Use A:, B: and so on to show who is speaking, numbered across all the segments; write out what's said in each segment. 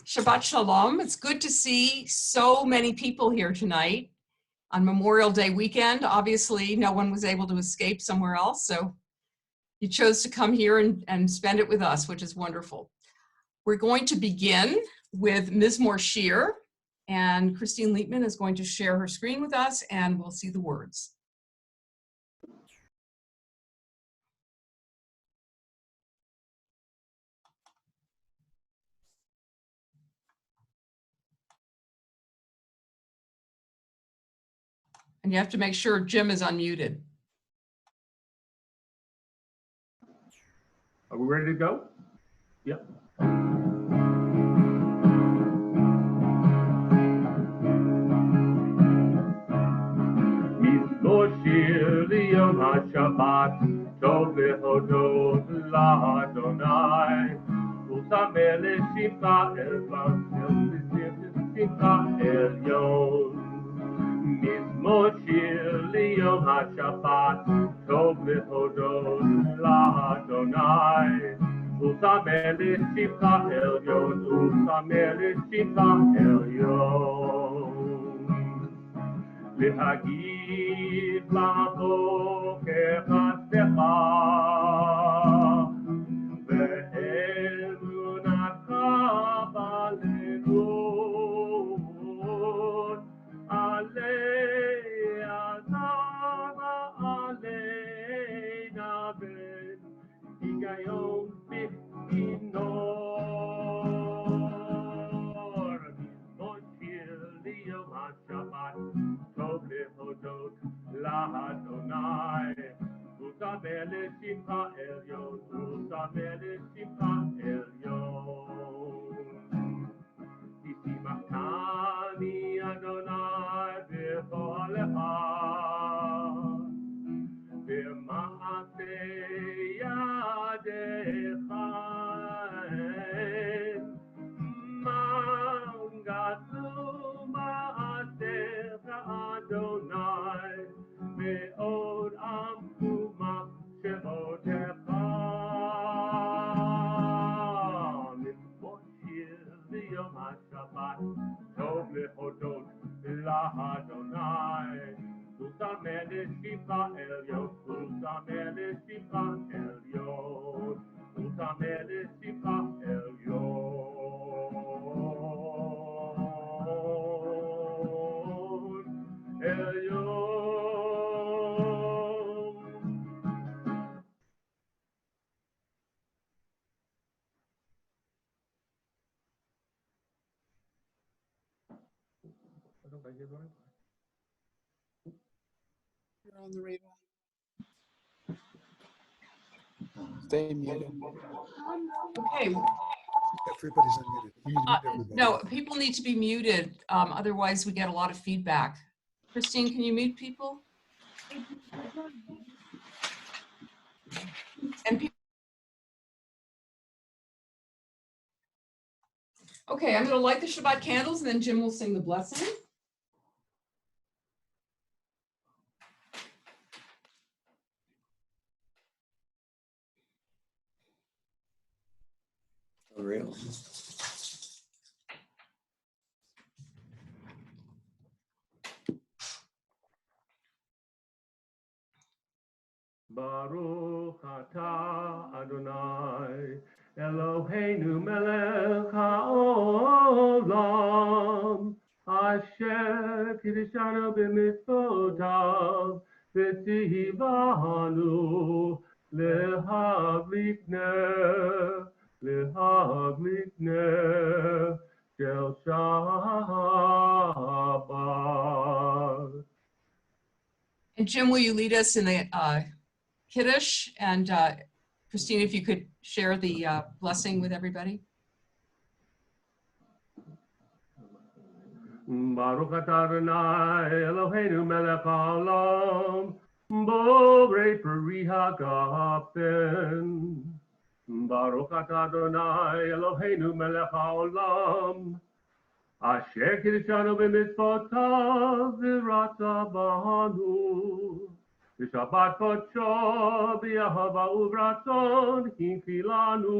A: Shabbat Shalom. It's good to see so many people here tonight on Memorial Day weekend. Obviously, no one was able to escape somewhere else, so you chose to come here and spend it with us, which is wonderful. We're going to begin with Mizmor Shir, and Christine Liebman is going to share her screen with us, and we'll see the words. And you have to make sure Jim is unmuted.
B: Are we ready to go? Yep. Mizmor shir liyom haShabbat, tov lehodot la'Adonai, u'sameh l'shimcha elyon. Mizmor shir liyom haShabbat, tov lehodot la'Adonai, u'sameh l'shimcha elyon, u'sameh l'shimcha elyon. להגיד בבוקר חסדך ואמונתך בלילות עלי אתה ועלינה בין היגיון בכינור מזמור שיר ליום השבת טוב להודות לאדוני, ושמח לשמחה עליון, ושמח לשמחה עליון. תשמחני אדוני בפועלך, במעשה ידיך, man גדלו מעשיך אדוני, מאוד עמומה שמותיך. מזמור שיר ליום השבת, טוב להודות לאדוני, ושמח לשמחה עליון, ושמח לשמחה עליון, ושמח לשמחה עליון.
C: You're on the radar. Stay muted.
A: Okay.
D: Everybody's unmuted. You need to mute everybody.
A: No, people need to be muted. Otherwise, we get a lot of feedback. Christine, can you mute people? And people. Okay, I'm going to light the Shabbat candles, and then Jim will sing the blessing.
C: For real.
B: Baruch atah Adonai Eloheinu melech haolam asher kiddushanu b'mitzvotav v'tzivanu lehavlik ner shel Shabbat.
A: And Jim, will you lead us in the Kiddush? And Christine, if you could share the blessing with everybody.
B: Baruch atah Adonai Eloheinu melech haolam borei peri hagafen. Baruch atah Adonai Eloheinu melech haolam asher kiddushanu b'mitzvotav v'ratza banu. Shabbat kodsho b'ahava uvratzon hinkilanu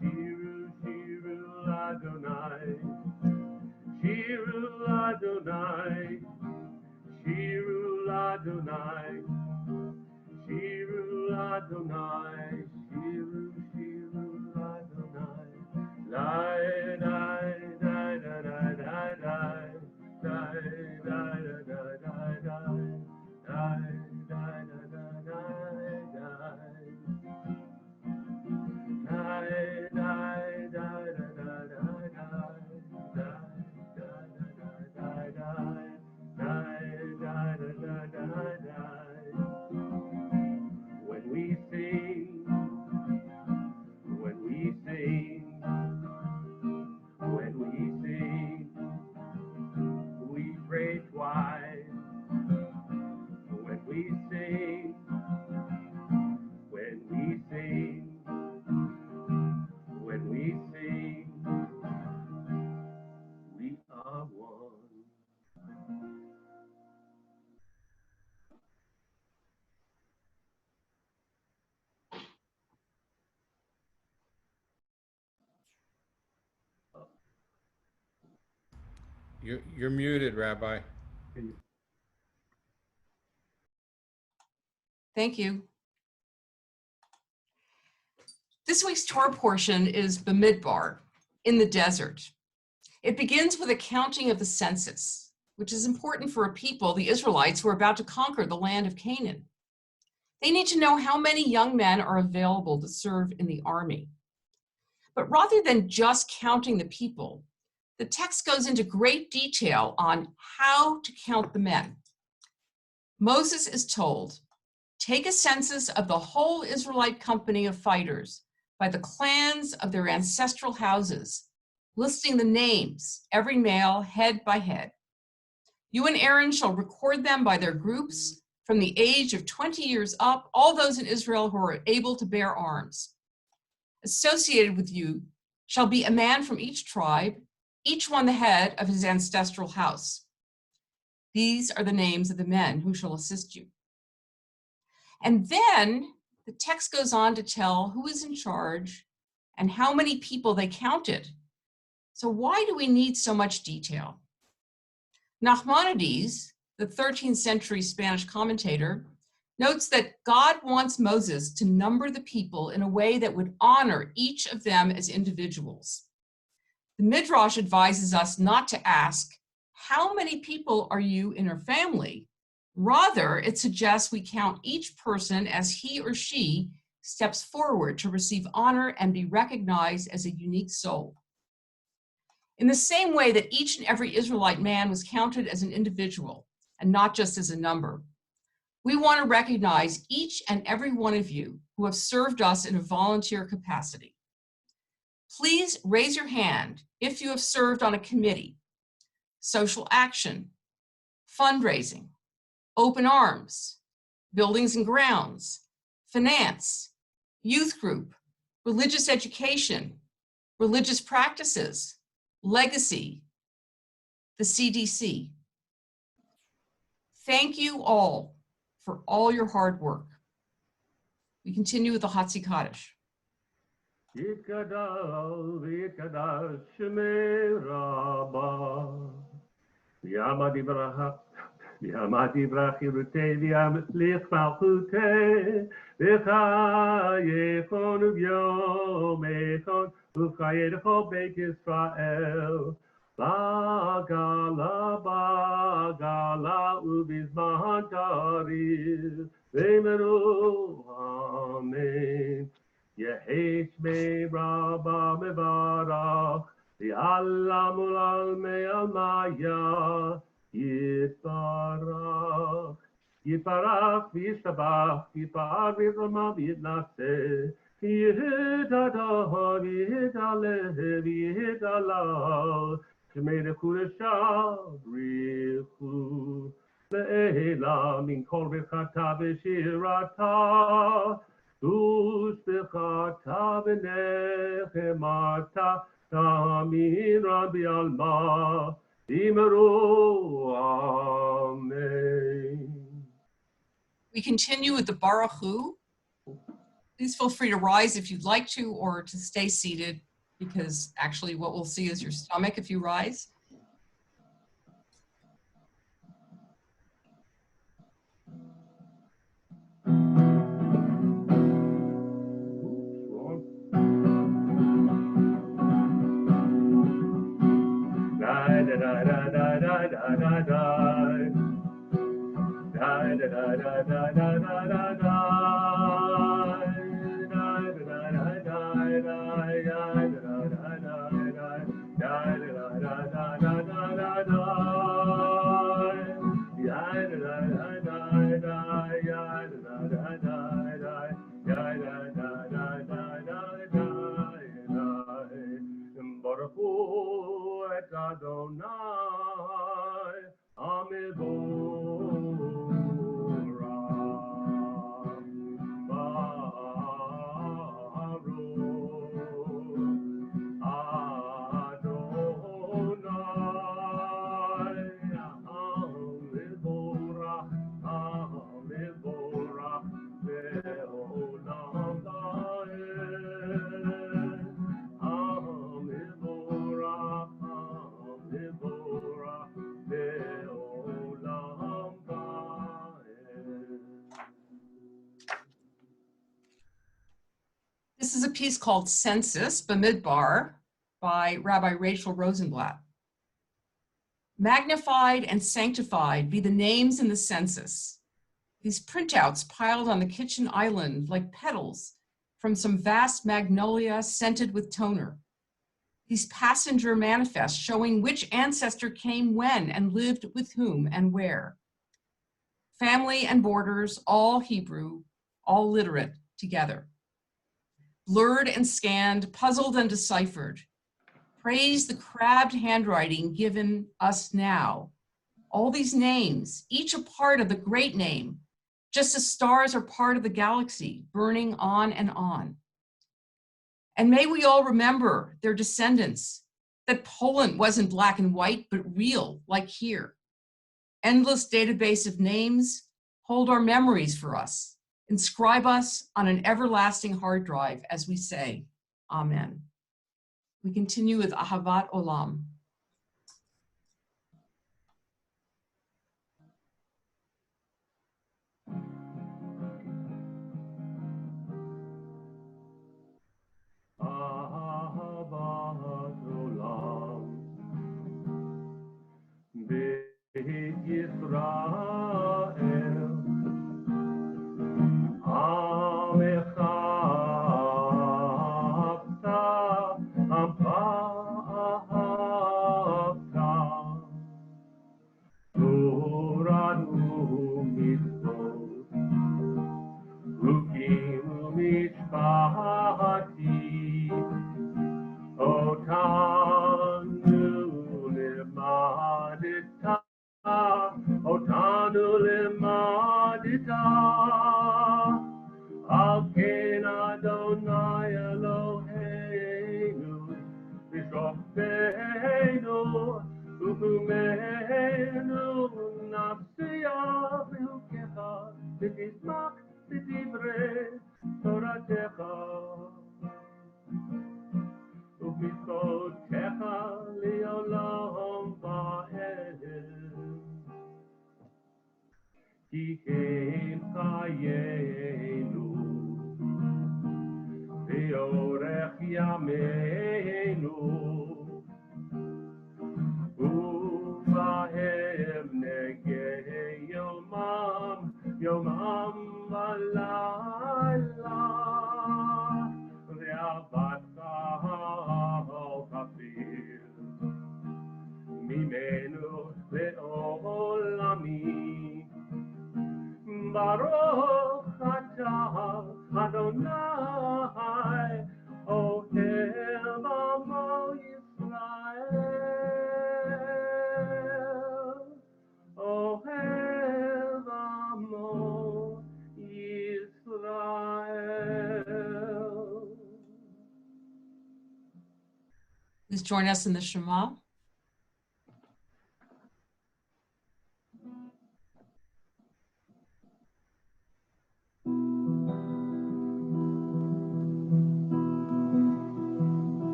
B: Shiru, Shiru, Adonai. Shiru, Adonai. Shiru, Adonai. Shiru, Adonai. Shiru, Shiru, Adonai. Lai, lai, lai, lai, lai, lai, lai. Lai, lai, lai, lai, lai, lai. Lai, lai, lai, lai, lai, lai. When we sing, when we sing, when we sing, we pray twice. When we sing, when we sing, when we sing, we are one.
E: You're muted, Rabbi.
A: Thank you. This week's Torah portion is Bamidbar, in the desert. It begins with a counting of the census, which is important for a people, the Israelites, who are about to conquer the land of Canaan. They need to know how many young men are available to serve in the army. But rather than just counting the people, the text goes into great detail on how to count the men. Moses is told, take a census of the whole Israelite company of fighters by the clans of their ancestral houses, listing the names, every male, head by head. You and Aaron shall record them by their groups from the age of 20 years up, all those in Israel who are able to bear arms. Associated with you shall be a man from each tribe, each one the head of his ancestral house. These are the names of the men who shall assist you. And then the text goes on to tell who is in charge and how many people they counted. So why do we need so much detail? Nachmanides, the 13th century Spanish commentator, notes that God wants Moses to number the people in a way that would honor each of them as individuals. The Midrash advises us not to ask, how many people are you in your family? Rather, it suggests we count each person as he or she steps forward to receive honor and be recognized as a unique soul. In the same way that each and every Israelite man was counted as an individual and not just as a number, we want to recognize each and every one of you who have served us in a volunteer capacity. Please raise your hand if you have served on a committee, social action, fundraising, open arms, buildings and grounds, finance, youth group, religious education, religious practices, legacy, the CDC. Thank you all for all your hard work. We continue with the Hatzi Kaddish.
B: Yitkadal, Yitkadal, Shemei Rabbah. Yamadi Bracha, Yamadi Brachirute, Yamlich Malchute, V'chayechon Uvyomechon, V'chayecho Beit Yisrael. Bagala, Bagala, Ubizman Taril, V'meru, Amen. Yehesh me Rabba mevarach, V'allah mulal me'al maya, Yitbarach, Yitbarach v'yishtabach, Yitbarach v'yitramah v'yitnaseh, V'yitadah, V'yitalev, V'yitalal, Shemei l'chudashah, Richu, Le'ela min kol b'chata v'shirata, Dus bechata v'nechemata Tamin Rabbi Alma Imeru Amen.
A: We continue with the Baruch Hu. Please feel free to rise if you'd like to, or to stay seated, because actually what we'll see is your stomach if you rise.
B: Baruch hu et Adonai, Amivorach, Baruch Adonai, Amivorach, Amivorach, Ve'olam va'ed. Amivorach, Amivorach, Ve'olam va'ed.
A: This is a piece called Census the Mid by Rabbi Rachel Rosenblatt. Magnified and sanctified be the names in the census. These printouts piled on the kitchen island like petals from some vast magnolia scented with toner. These passenger manifests showing which ancestor came when and lived with whom and where. Family and borders, all Hebrew, all literate together. Blurred and scanned, puzzled and deciphered. Praise the crabbed handwriting given us now. All these names, each a part of the great name, just as stars are part of the galaxy, burning on and on. And may we all remember their descendants, that Poland wasn't black and white, but real, like here. Endless database of names, hold our memories for us. Inscribe us on an everlasting hard drive as we say, Amen. We continue with Ahavat Olam.
B: Ahavat olam, Beit Yisrael, Amecha ahavta, ahavta, Torah u'mitzvot, Chukim u'mishpatim, Otanu limadita, Otanu limadita, Al ken Adonai Eloheinu, B'shofteinu, U'kumenu, Nafsiya v'hukecha, V'tizmach v'tivrei Toratecha. U'mitzvotecha li'olam va'ed. Ki hem chayenu, ve'orech yameinu, u'vahem negeh yomam v'layla, ve'avatcha al kafir, mimenu le'olamim. Baruch atah Adonai, Ohev Amo Yisrael, Ohev Amo Yisrael.
A: Please join us in the Shema.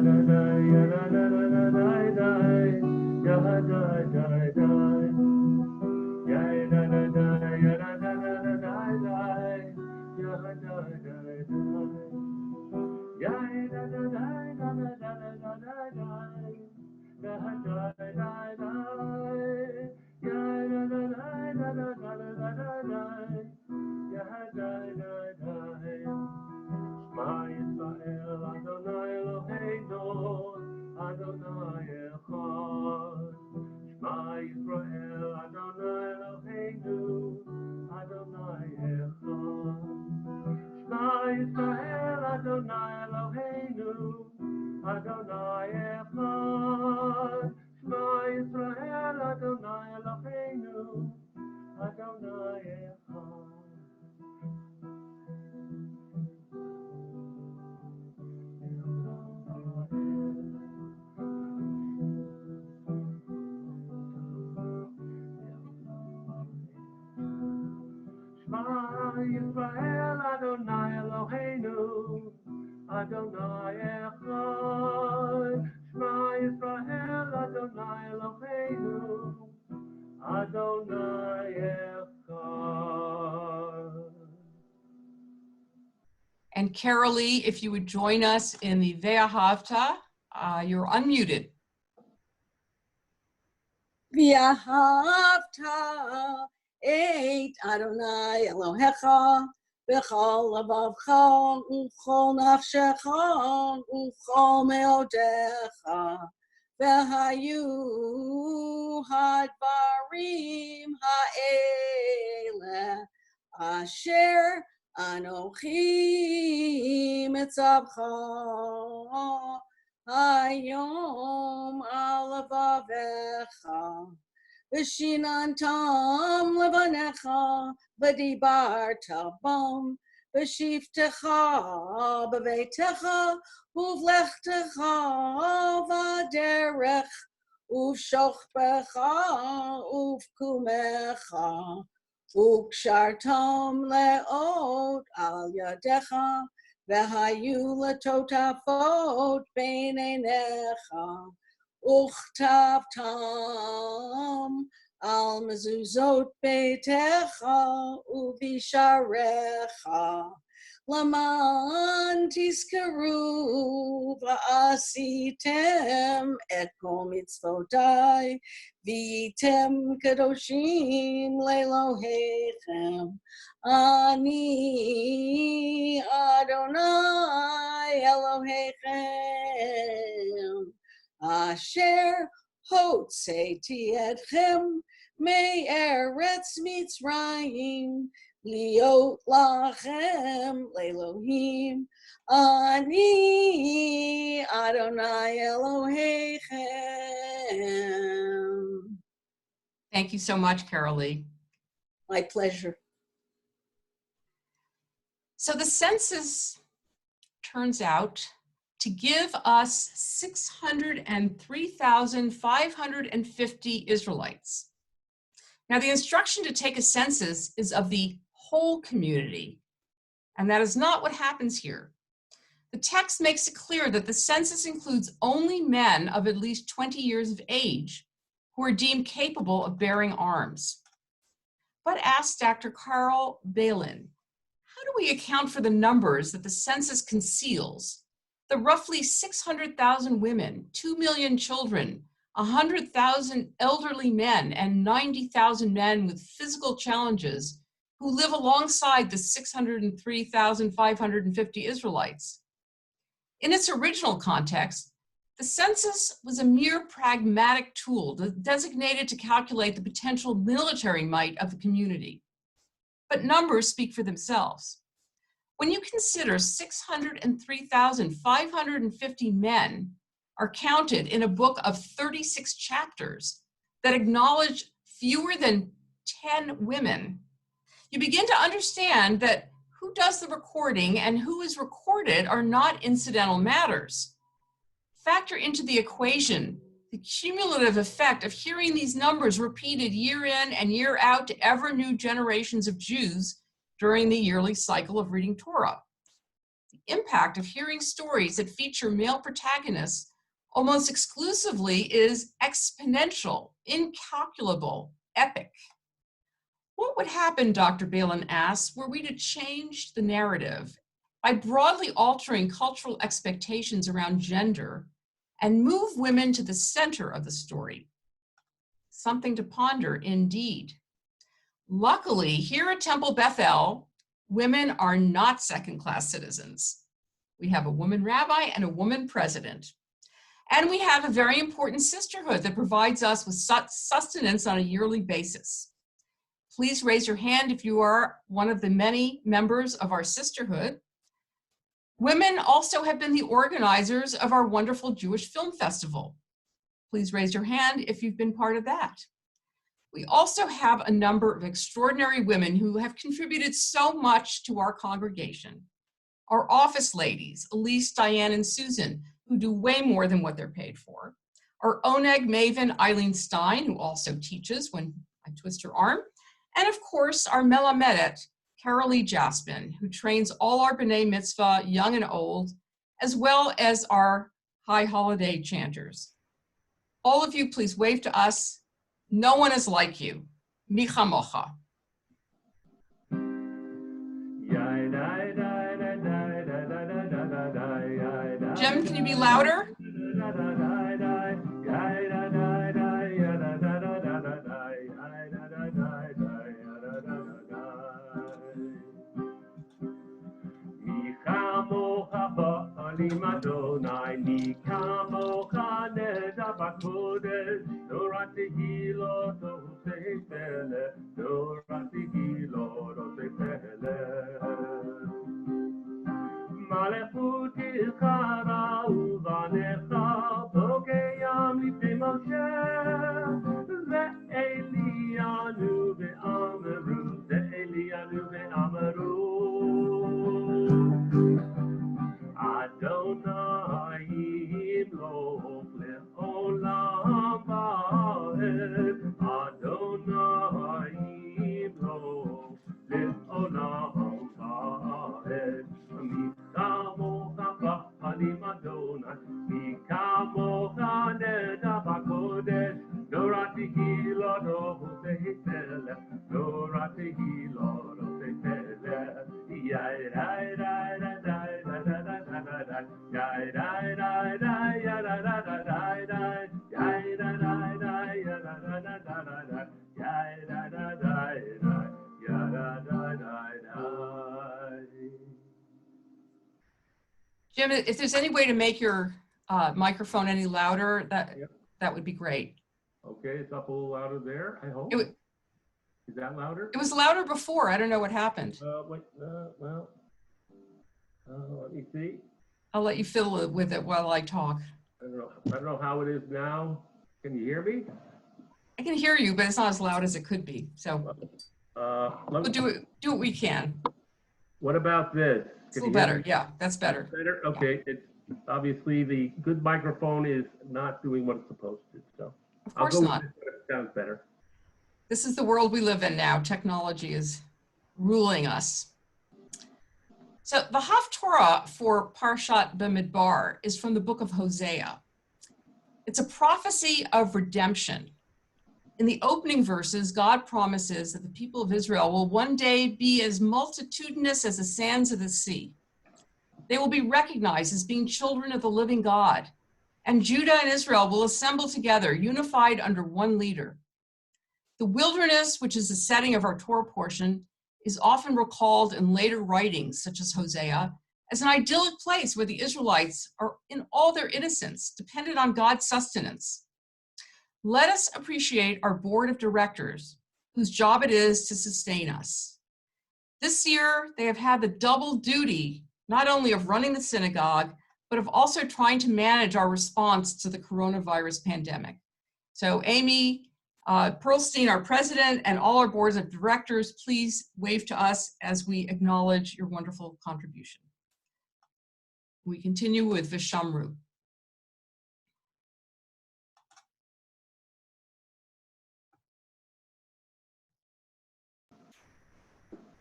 B: Shema Yisrael Adonai Eloheinu Adonai Echad. Shema Yisrael Adonai Eloheinu Adonai Echad. Shema Yisrael Adonai Eloheinu Adonai Echad. Shema Yisrael Adonai Eloheinu Adonai Echad. Shema Yisrael Adonai Eloheinu Adonai Echad. Shema Yisrael Adonai Eloheinu Adonai Echad.
A: And Carolee, if you would join us in the Ve'ahavta, you're unmuted.
F: V'ahavta et Adonai Elohecha b'chol lavavcha u'chol nafshecha u'chol meodecha v'hayu hadvarim ha'ele asher Anochi mitzavcha hayom alavavecha v'shinantam levanecha v'dibarta bom v'shiftecha b'veitecha uvlechtecha v'derech uvshochbecha uvkumecha Ukshartam leot al yadecha v'hayu letotafot beinenecha uchtavtam al mezuzot beitecha uvisharecha laman tiskaru v'asitem et kol mitzvotai Vitem kadoshim lelohechem Ani Adonai Elohechem Asher hotzeti etchem me'eretz Mitzrayim liot lachem lelohim Ani Adonai Elohechem.
A: Thank you so much, Carolee.
F: My pleasure.
A: So the census turns out to give us 603,550 Israelites. Now, the instruction to take a census is of the whole community, and that is not what happens here. The text makes it clear that the census includes only men of at least 20 years of age who are deemed capable of bearing arms. But ask Dr. Carl Balin, how do we account for the numbers that the census conceals? The roughly 600,000 women, 2 million children, 100,000 elderly men, and 90,000 men with physical challenges who live alongside the 603,550 Israelites. In its original context, the census was a mere pragmatic tool designated to calculate the potential military might of the community. But numbers speak for themselves. When you consider 603,550 men are counted in a book of 36 chapters that acknowledge fewer than 10 women, you begin to understand that who does the recording and who is recorded are not incidental matters. Factor into the equation the cumulative effect of hearing these numbers repeated year in and year out to ever new generations of Jews during the yearly cycle of reading Torah. The impact of hearing stories that feature male protagonists almost exclusively is exponential, incalculable, epic. What would happen, Dr. Balin asks, were we to change the narrative by broadly altering cultural expectations around gender and move women to the center of the story? Something to ponder indeed. Luckily, here at Temple Bethel, women are not second-class citizens. We have a woman rabbi and a woman president. And we have a very important sisterhood that provides us with sustenance on a yearly basis. Please raise your hand if you are one of the many members of our sisterhood. Women also have been the organizers of our wonderful Jewish Film Festival. Please raise your hand if you've been part of that. We also have a number of extraordinary women who have contributed so much to our congregation. Our office ladies, Elise, Diane, and Susan, who do way more than what they're paid for. Our Oneg maven, Eileen Stein, who also teaches when I twist her arm. And of course, our Melamedet, Carolee Jaspin, who trains all our B'nai Mitzvah, young and old, as well as our high holiday chanters. All of you, please wave to us. No one is like you. Mi chamocha. Jim, can you be louder? Jim, if there's any way to make your microphone any louder, that would be great.
B: Okay, it's up a little louder there, I hope. Is that louder?
A: It was louder before. I don't know what happened.
B: Wait, well, let me see.
A: I'll let you fiddle with it while I talk.
B: I don't know how it is now. Can you hear me?
A: I can hear you, but it's not as loud as it could be. So we'll do what we can.
B: What about this?
A: It's a little better. Yeah, that's better.
B: Better? Okay. Yeah. It's obviously the good microphone is not doing what it's supposed to. So
A: of course not.
B: It sounds better.
A: This is the world we live in now. Technology is ruling us. So the Haftorah for Parshat Bamidbar is from the book of Hosea. It's a prophecy of redemption. In the opening verses, God promises that the people of Israel will one day be as multitudinous as the sands of the sea. They will be recognized as being children of the living God, and Judah and Israel will assemble together, unified under one leader. The wilderness, which is the setting of our Torah portion, is often recalled in later writings, such as Hosea, as an idyllic place where the Israelites are in all their innocence, dependent on God's sustenance. Let us appreciate our board of directors, whose job it is to sustain us. This year, they have had the double duty, not only of running the synagogue, but of also trying to manage our response to the coronavirus pandemic. So Amy Pearlstein, our president, and all our boards of directors, please wave to us as we acknowledge your wonderful contribution. We continue with Vishamru.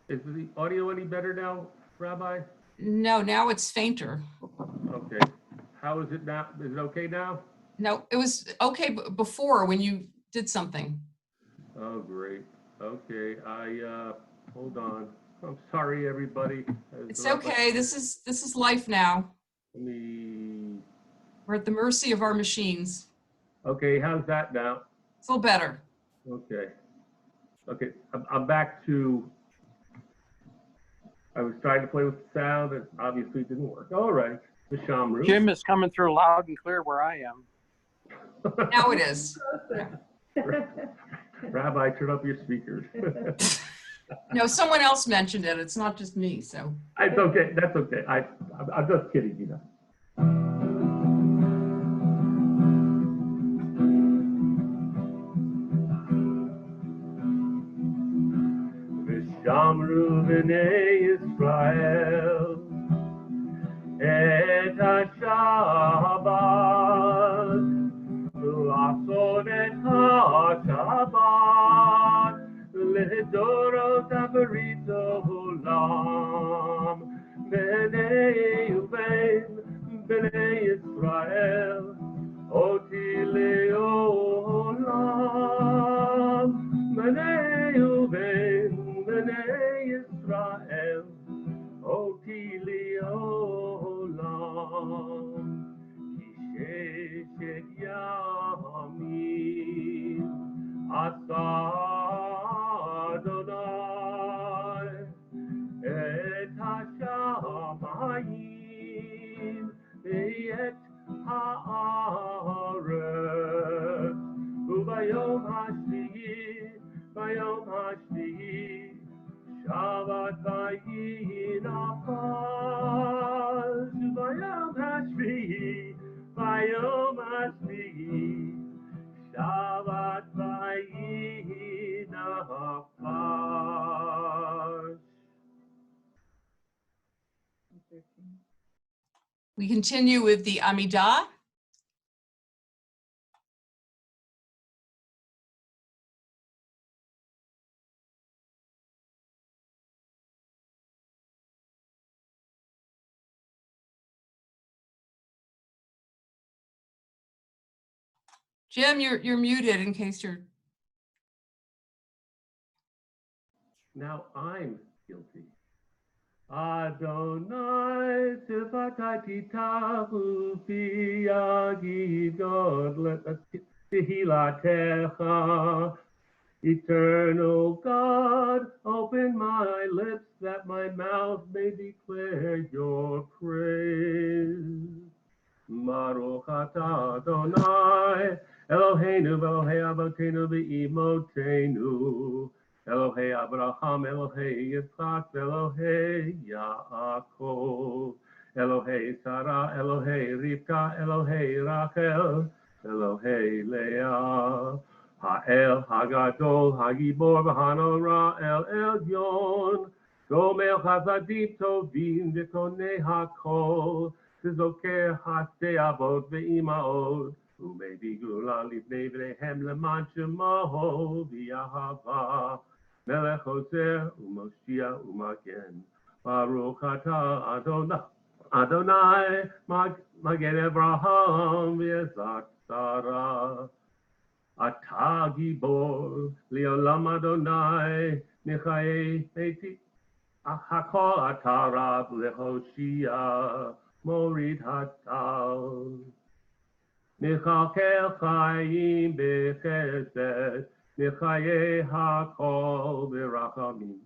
B: Is the audio any better now, Rabbi?
A: No, now it's fainter.
B: Okay. How is it now? Is it okay now?
A: No, it was okay before when you did something.
B: Oh, great. Okay, hold on. I'm sorry, everybody.
A: It's okay. This is life now.
B: Let me,
A: We're at the mercy of our machines.
B: okay, how's that now?
A: It's a little better.
B: Okay. Okay, I'm back to, I was trying to play with the sound and obviously it didn't work. All right, the Shamru.
G: Jim is coming through loud and clear where I am.
A: Now it is.
B: Rabbi, turn up your speakers.
A: No, someone else mentioned it. It's not just me, so.
B: It's okay, that's okay. I'm just kidding, you know. V'shamru b'nei Yisrael et ha-Shabbat L'asod et ha-Shabbat L'dorot avarito olam B'nei uvein b'nei Yisrael Oti le'olam B'nei uvein b'nei Yisrael Oti le'olam Sheshet yamim asa Adonai et hashamayim et haaretz ubayom hashvi'i Shabbat vayinafas ubayom hashvi'i Shabbat vayinafas.
A: We continue with the Amidah. Jim, you're muted in case you're.
B: Now I'm guilty. Adonai sifatati tahu fi yagidod let tehilatecha. Eternal God, open my lips that my mouth may declare your praise. Baruch atah Adonai, Eloheinu v'Elohei Avotenu v'Imotenu, Elohei Abraham, Elohei Yitzchak, Elohei Yaakov, Elohei Sarah, Elohei Rivka, Elohei Rachel, Elohei Leah, Ha'el Hagadol, Hagibor v'Hanora, El Elyon, Gomel Chazadim Tovim v'Konei HaKol, Tizoker Hasei Avot ve'imaot, Umei Gula Livnei V'nehem Leman Shemo v'Yahava, Melech Hoser u'Moshia u'Magen, Baruch Atah Adonai, Magen Avraham v'Yezak Sarah, Atah Gibor Le'olam Adonai, Nichayei Meti, Hakol Atah Rav Lehoshia, Morid Hatal, Nichakel Chaim Bechesed, Nichaye Hakol Berachamim.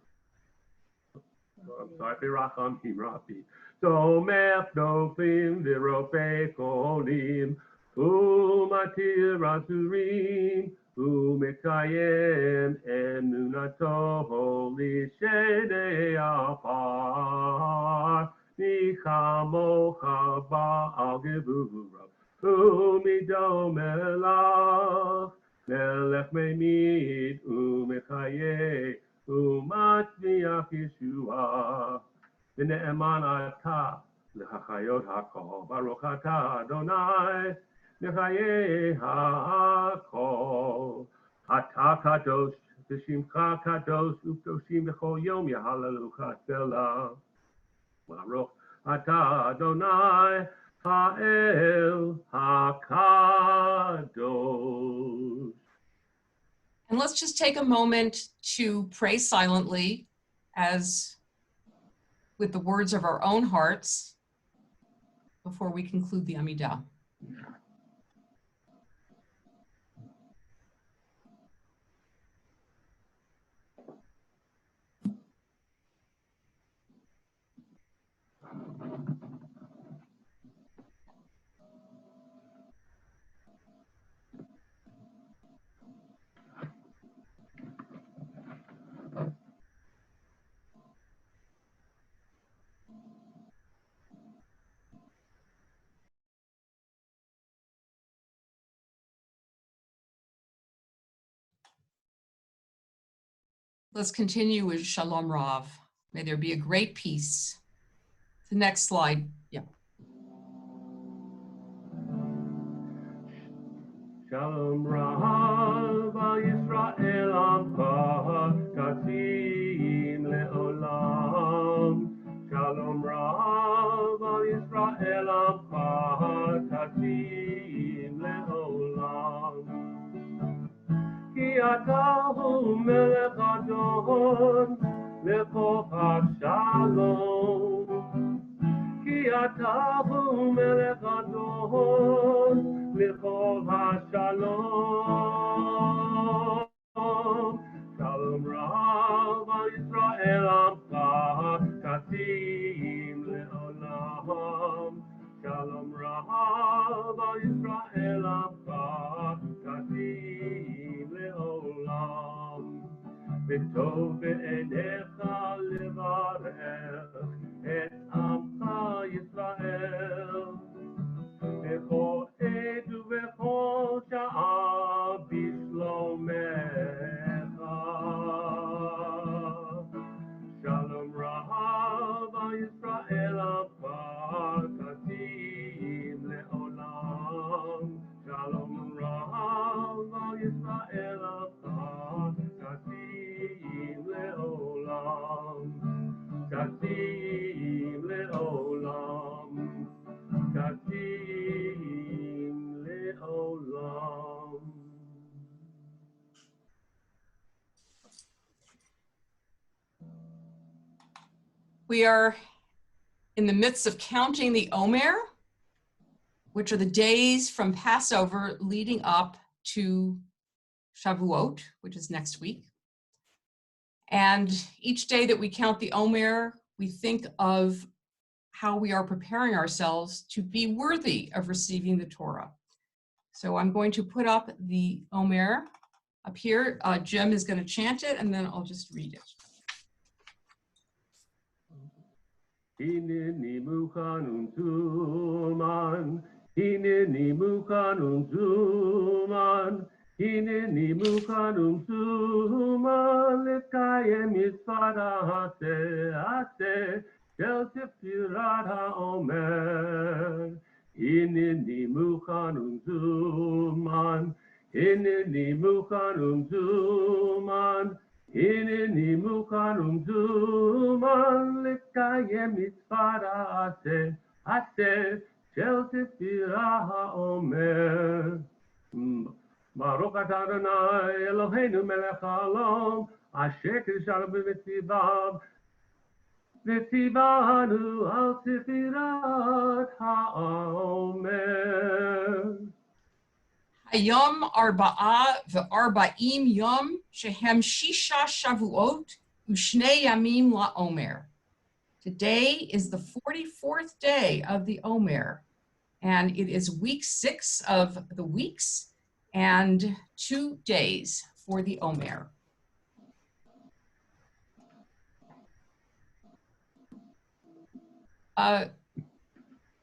B: I'm sorry, Berachamim Rabbi. Tomech Nofim V'Ropei Kolim, Umatir Rasurim, Umekayem Emunato Lishedei Afar. Nichamocha ba'al gevura, u'midom melach, melech me'mid, u'mechaye, u'matviach Yeshua. V'ne'eman atah, l'hachayot hakol, baruch atah Adonai, l'chaye hakol. Atah kadosh, v'shimcha kadosh, u'kdoshim b'chol yom, yahalalucha selah. Baruch Ata Adonai Ha'el HaKadosh.
A: And let's just take a moment to pray silently as with the words of our own hearts before we conclude the Amidah. Let's continue with Shalom Rav. May there be a great peace. The next slide. Yeah.
B: Shalom Rav Yisrael Amcha Katim Leolam. Shalom Rav Yisrael Amcha Katim Leolam. Ki atahu melech adon lekol hashalom. Ki atahu melech adon lekol hashalom. Shalom Rav Yisrael Amcha Katim Leolam. Shalom Rav Yisrael Amcha Katim Leolam. V'tov be'enecha levarech et Amcha Yisrael. B'chol עת ובכל שעה בשלומך. Shalom Rav Yisrael Amcha Katim Leolam. Shalom Rav Yisrael Amcha Katim Leolam. Katim Leolam. Katim Leolam.
A: We are in the midst of counting the Omer, which are the days from Passover leading up to Shavuot, which is next week. And each day that we count the Omer, we think of how we are preparing ourselves to be worthy of receiving the Torah. So I'm going to put up the Omer up here. Jim is going to chant it, and then I'll just read it.
B: Hineni mukhan umzuman, hineni mukhan umzuman, hineni mukhan umzuman, lekayem mitzvah ha'aseh shel sefirat ha'omer. Hineni mukhan umzuman, hineni mukhan umzuman, hineni mukhan umzuman, lekayem mitzvah ha'aseh shel sefirat ha'omer. Baruch atah Adonai Eloheinu melech haolam, asher kiddushanu b'mitzivav, v'tzivanu al sefirat ha'omer.
A: Hayom Arba'a ve'arba'im Yom shehem Shisha Shavuot u'shnei Yamim la'Omer. Today is the 44th day of the Omer, and it is week 6 of the weeks and 2 days for the Omer.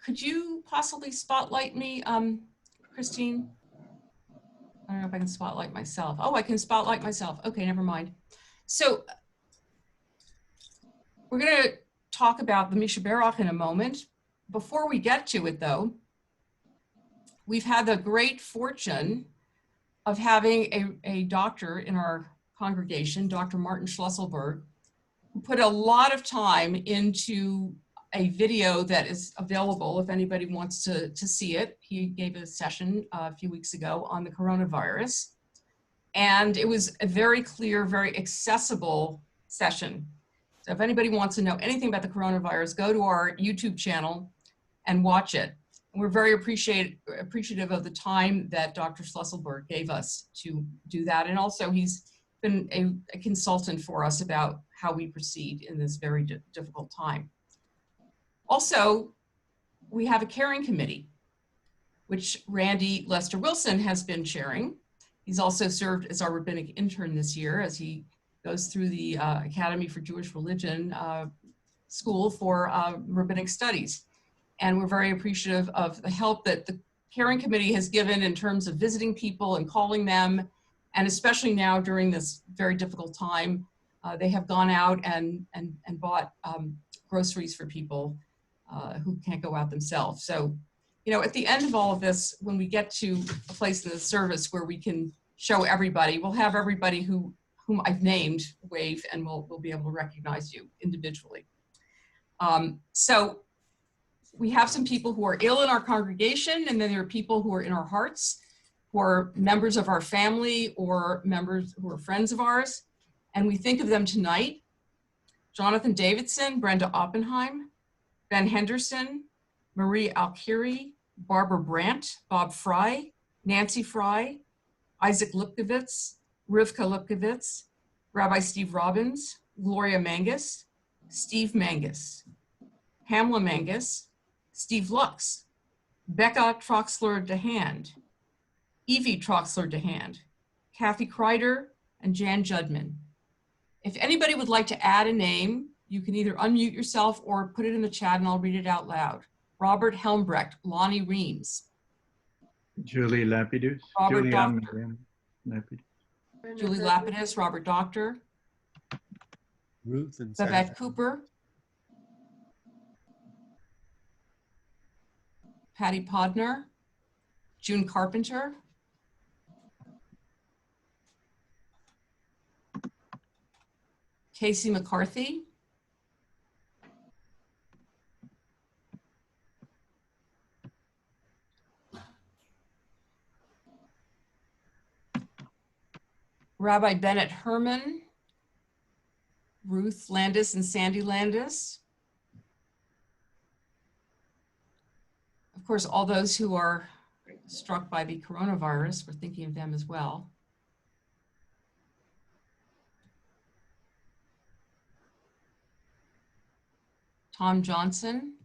A: Could you possibly spotlight me, Christine? I don't know if I can spotlight myself. Oh, I can spotlight myself. Okay, never mind. So we're going to talk about the Misha Berach in a moment. Before we get to it, though, we've had the great fortune of having a doctor in our congregation, Dr. Martin Schlusselberg, who put a lot of time into a video that is available if anybody wants to see it. He gave a session a few weeks ago on the coronavirus. And it was a very clear, very accessible session. So if anybody wants to know anything about the coronavirus, go to our YouTube channel and watch it. And we're very appreciative of the time that Dr. Schlusselberg gave us to do that. And also he's been a consultant for us about how we proceed in this very difficult time. Also, we have a caring committee, which Randy Lester Wilson has been chairing. He's also served as our rabbinic intern this year as he goes through the Academy for Jewish Religion School for Rabbinic Studies. And we're very appreciative of the help that the caring committee has given in terms of visiting people and calling them. And especially now during this very difficult time, they have gone out and bought groceries for people who can't go out themselves. So, you know, at the end of all of this, when we get to a place in the service where we can show everybody, we'll have everybody whom I've named wave, and we'll be able to recognize you individually. So we have some people who are ill in our congregation, and then there are people who are in our hearts, who are members of our family or members who are friends of ours. And we think of them tonight: Jonathan Davidson, Brenda Oppenheim, Ben Henderson, Marie Alkiri, Barbara Brandt, Bob Fry, Nancy Fry, Isaac Lipkovitz, Rivka Lipkovitz, Rabbi Steve Robbins, Gloria Mangus, Steve Mangus, Pamela Mangus, Steve Lux, Becca Troxler DeHand, Evie Troxler DeHand, Kathy Kreider, and Jan Judman. If anybody would like to add a name, you can either unmute yourself or put it in the chat and I'll read it out loud. Robert Helmbrecht, Lonnie Reams,
H: Julie Lapidus.
A: Robert
H: Julie
A: Doctor.
H: Lapidus.
A: Julie Lapidus, Robert Doctor,
D: Ruth and
A: Babette
D: Sam.
A: Cooper, Patty Podner, June Carpenter, Casey McCarthy, Rabbi Bennett Herman, Ruth Landis and Sandy Landis. Of course, all those who are struck by the coronavirus, we're thinking of them as well. Tom Johnson,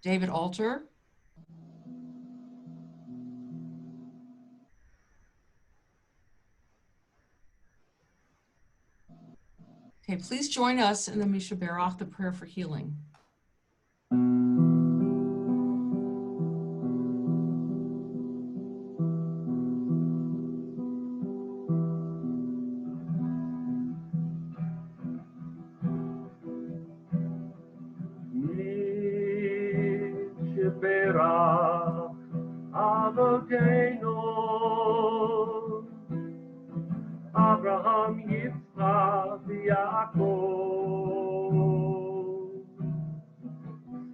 A: David Alter, okay, please join us in the Misha Berach, the prayer for healing.
B: Abraham, Yitzchak, Yaakov,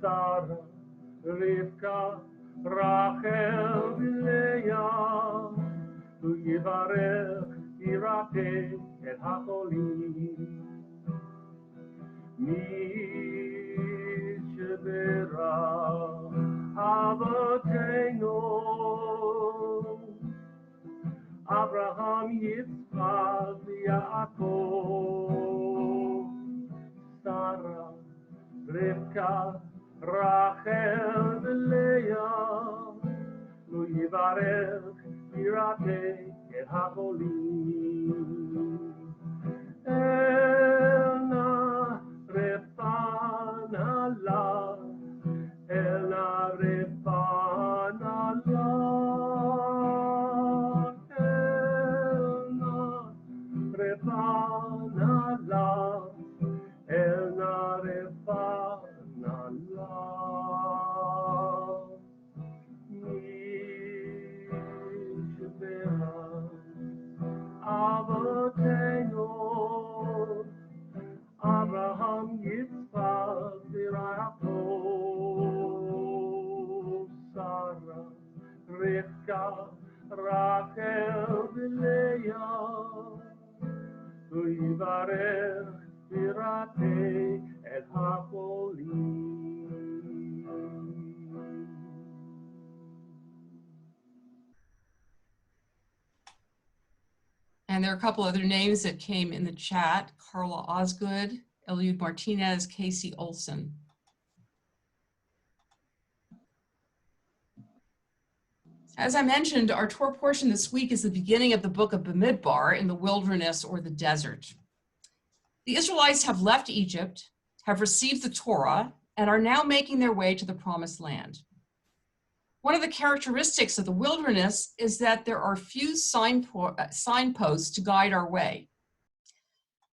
B: Sarah, Rivka, Rachel, Leah, Yivarech, Yirate, et HaCholim, Misheberach, Avotenu, Abraham, Yitzchak, Yaakov, Sarah, Rivka, Rachel, Leah, Lo Yivarech, Yirate, et HaCholim. Elna, Refana, Elna, Refana, Avotenu, רחל ולאה, ויברך וירפא את החולים.
A: And there are a couple other names that came in the chat: Carla Osgood, Eliud Martinez, Casey Olson. As I mentioned, our Torah portion this week is the beginning of the book of Bamidbar in the wilderness or the desert. The Israelites have left Egypt, have received the Torah, and are now making their way to the promised land. One of the characteristics of the wilderness is that there are few signposts to guide our way.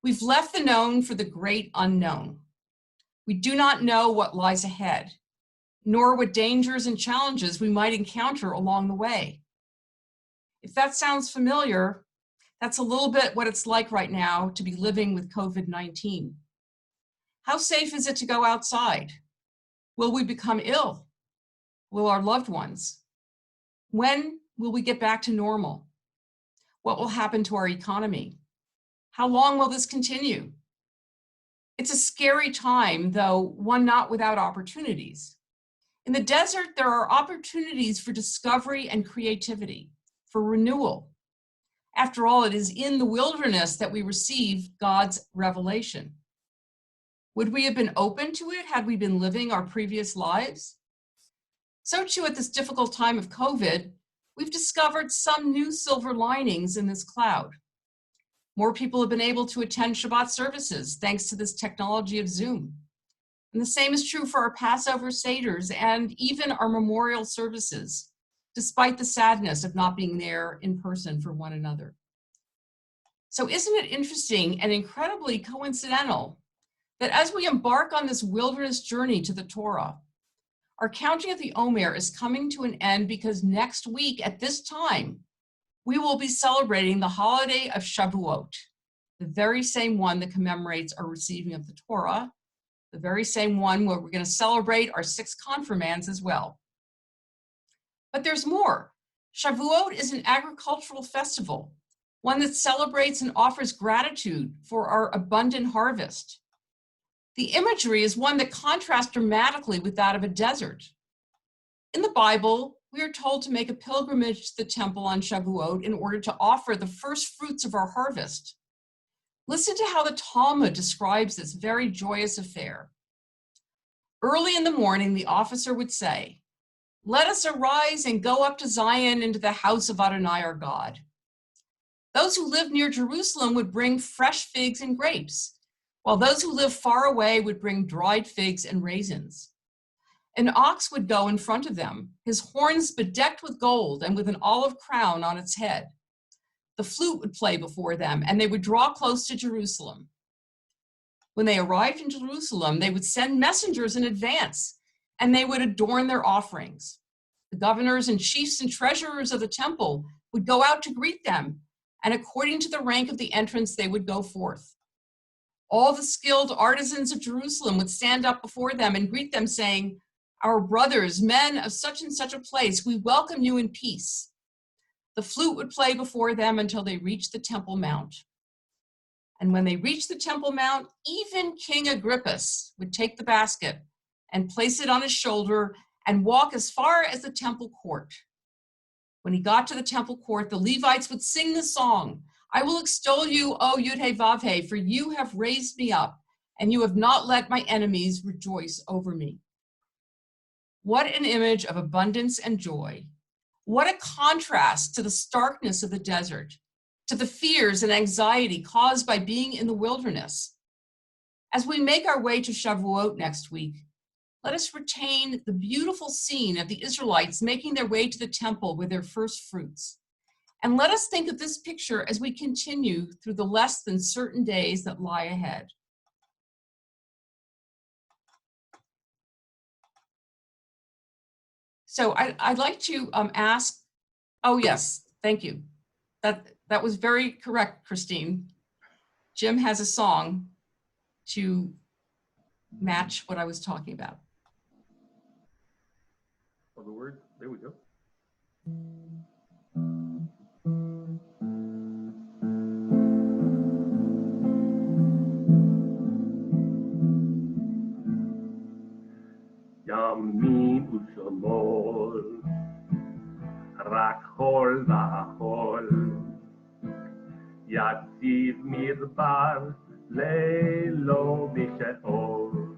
A: We've left the known for the great unknown. We do not know what lies ahead, nor what dangers and challenges we might encounter along the way. If that sounds familiar, that's a little bit what it's like right now to be living with COVID-19. How safe is it to go outside? Will we become ill? Will our loved ones? When will we get back to normal? What will happen to our economy? How long will this continue? It's a scary time, though one not without opportunities. In the desert, there are opportunities for discovery and creativity, for renewal. After all, it is in the wilderness that we receive God's revelation. Would we have been open to it had we been living our previous lives? So too, at this difficult time of COVID, we've discovered some new silver linings in this cloud. More people have been able to attend Shabbat services thanks to this technology of Zoom. And the same is true for our Passover Seders and even our memorial services, despite the sadness of not being there in person for one another. So isn't it interesting and incredibly coincidental that as we embark on this wilderness journey to the Torah, our counting of the Omer is coming to an end because next week at this time, we will be celebrating the holiday of Shavuot, the very same one that commemorates our receiving of the Torah, the very same one where we're going to celebrate our 6 confirmands as well. But there's more. Shavuot is an agricultural festival, one that celebrates and offers gratitude for our abundant harvest. The imagery is one that contrasts dramatically with that of a desert. In the Bible, we are told to make a pilgrimage to the temple on Shavuot in order to offer the first fruits of our harvest. Listen to how the Talmud describes this very joyous affair. Early in the morning, the officer would say, "Let us arise and go up to Zion into the house of Adonai our God." Those who lived near Jerusalem would bring fresh figs and grapes, while those who lived far away would bring dried figs and raisins. An ox would go in front of them, his horns bedecked with gold and with an olive crown on its head. The flute would play before them, and they would draw close to Jerusalem. When they arrived in Jerusalem, they would send messengers in advance, and they would adorn their offerings. The governors and chiefs and treasurers of the temple would go out to greet them, and according to the rank of the entrance, they would go forth. All the skilled artisans of Jerusalem would stand up before them and greet them, saying, "Our brothers, men of such and such a place, we welcome you in peace." The flute would play before them until they reached the Temple Mount. And when they reached the Temple Mount, even King Agrippus would take the basket and place it on his shoulder and walk as far as the temple court. When he got to the temple court, the Levites would sing the song, "I will extol you, O Yud-Heh-Vav-Heh, for you have raised me up, and you have not let my enemies rejoice over me." What an image of abundance and joy. What a contrast to the starkness of the desert, to the fears and anxiety caused by being in the wilderness. As we make our way to Shavuot next week, let us retain the beautiful scene of the Israelites making their way to the temple with their first fruits. And let us think of this picture as we continue through the less than certain days that lie ahead. So I'd like to ask, oh yes, thank you. That was very correct, Christine. Jim has a song to match what I was talking about.
B: Oh, the words, there we go. ימין ושמאל, רק חול וחול, יציב מדבר ללא בשאול,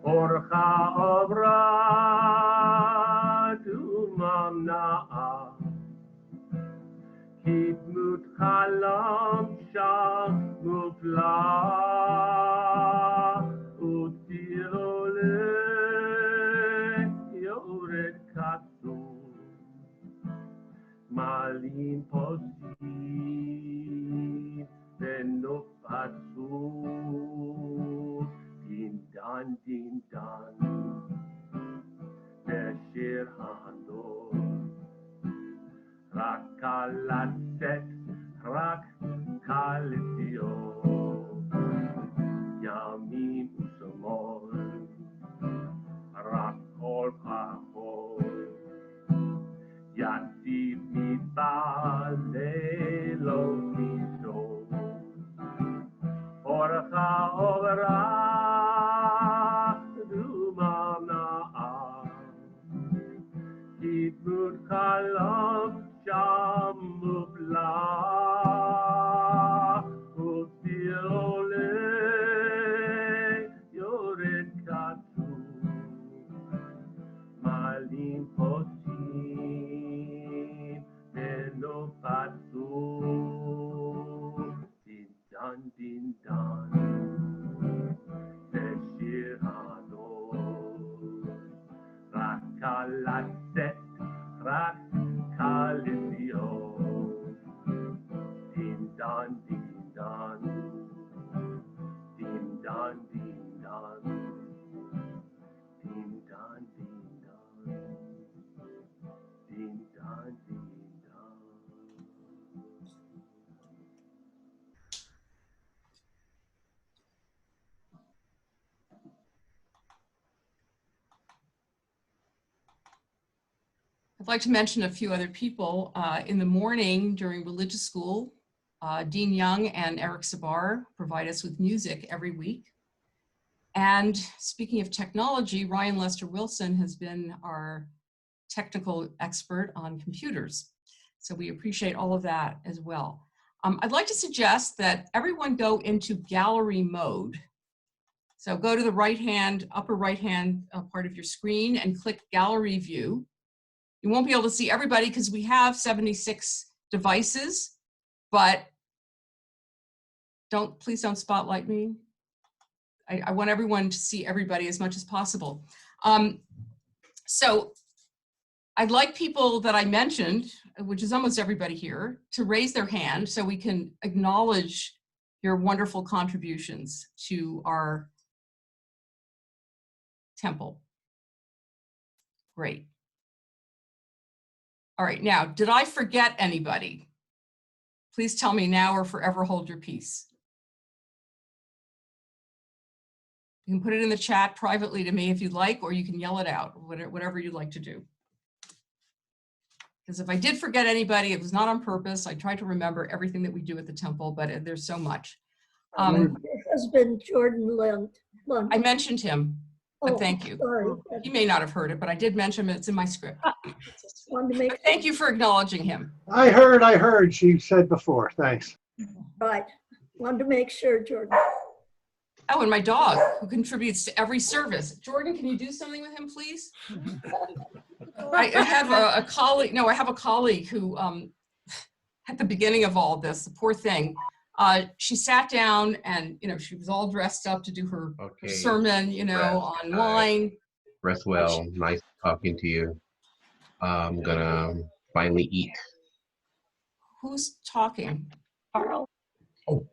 B: אורך עברה וממנעה, כדמות חלום שם מופלא, וציר עולה יורד כסוף, מעלים פוסקים ונוף עצוב, דין דן בשיר הנור, רק קל לצאת, רק קל לציון, ימין ושמאל, רק חול וחול, יציב מדבר ללא מכשול, אורך עברה וממנעה, כדמות חלום שם מופלא, וציר עולה יורד כסוף, מעלים פוסקים ונוף עצוב, דין דן בשיר הנור, רק קל לצאת, רק קל לציון, דין דן דין דן, דין דן דין דן, דין דן דין דן, דין דן דין דן.
A: I'd like to mention a few other people. In the morning during religious school, Dean Young and Eric Sabar provide us with music every week. And speaking of technology, Ryan Lester Wilson has been our technical expert on computers. So we appreciate all of that as well. I'd like to suggest that everyone go into gallery mode. So go to the upper right-hand part of your screen and click gallery view. You won't be able to see everybody because we have 76 devices, but please don't spotlight me. I want everyone to see everybody as much as possible. So I'd like people that I mentioned, which is almost everybody here, to raise their hand so we can acknowledge your wonderful contributions to our temple. Great. All right, now, did I forget anybody? Please tell me now or forever hold your peace. You can put it in the chat privately to me if you'd like, or you can yell it out, whatever you'd like to do. Because if I did forget anybody, it was not on purpose. I tried to remember everything that we do at the temple, but there's so much.
I: Your husband, Jordan Lund.
A: I mentioned him, but
I: Oh,
A: thank you.
I: sorry.
A: He may not have heard it, but I did mention it. It's in my script.
I: Wanted to make
A: But thank you for acknowledging him.
J: I heard, she said before, thanks.
I: right. Wanted to make sure, Jordan.
A: Oh, and my dog, who contributes to every service. Jordan, can you do something with him, please? I have a colleague, no, I have a colleague who, at the beginning of all this, the poor thing, she sat down and, she was all dressed up to do her sermon, online.
K: Rest well. Nice talking to you. I'm gonna finally eat.
A: Who's talking?
I: Carl.
K: Oh.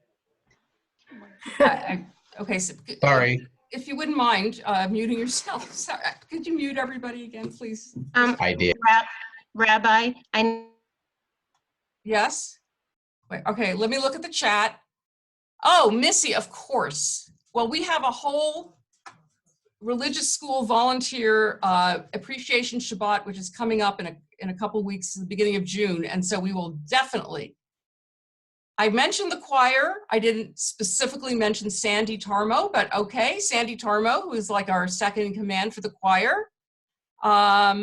A: Okay, so
K: Sorry.
A: if you wouldn't mind muting yourself. Sorry, could you mute everybody again, please?
K: I did.
L: Rabbi,
A: Yes? Wait, okay, let me look at the chat. Oh, Missy, of course. Well, we have a whole religious school volunteer appreciation Shabbat, which is coming up in a couple weeks, the beginning of June. And so we will definitely, I mentioned the choir. I didn't specifically mention Sandy Tarmo, but okay, Sandy Tarmo, who is like our second in command for the choir. I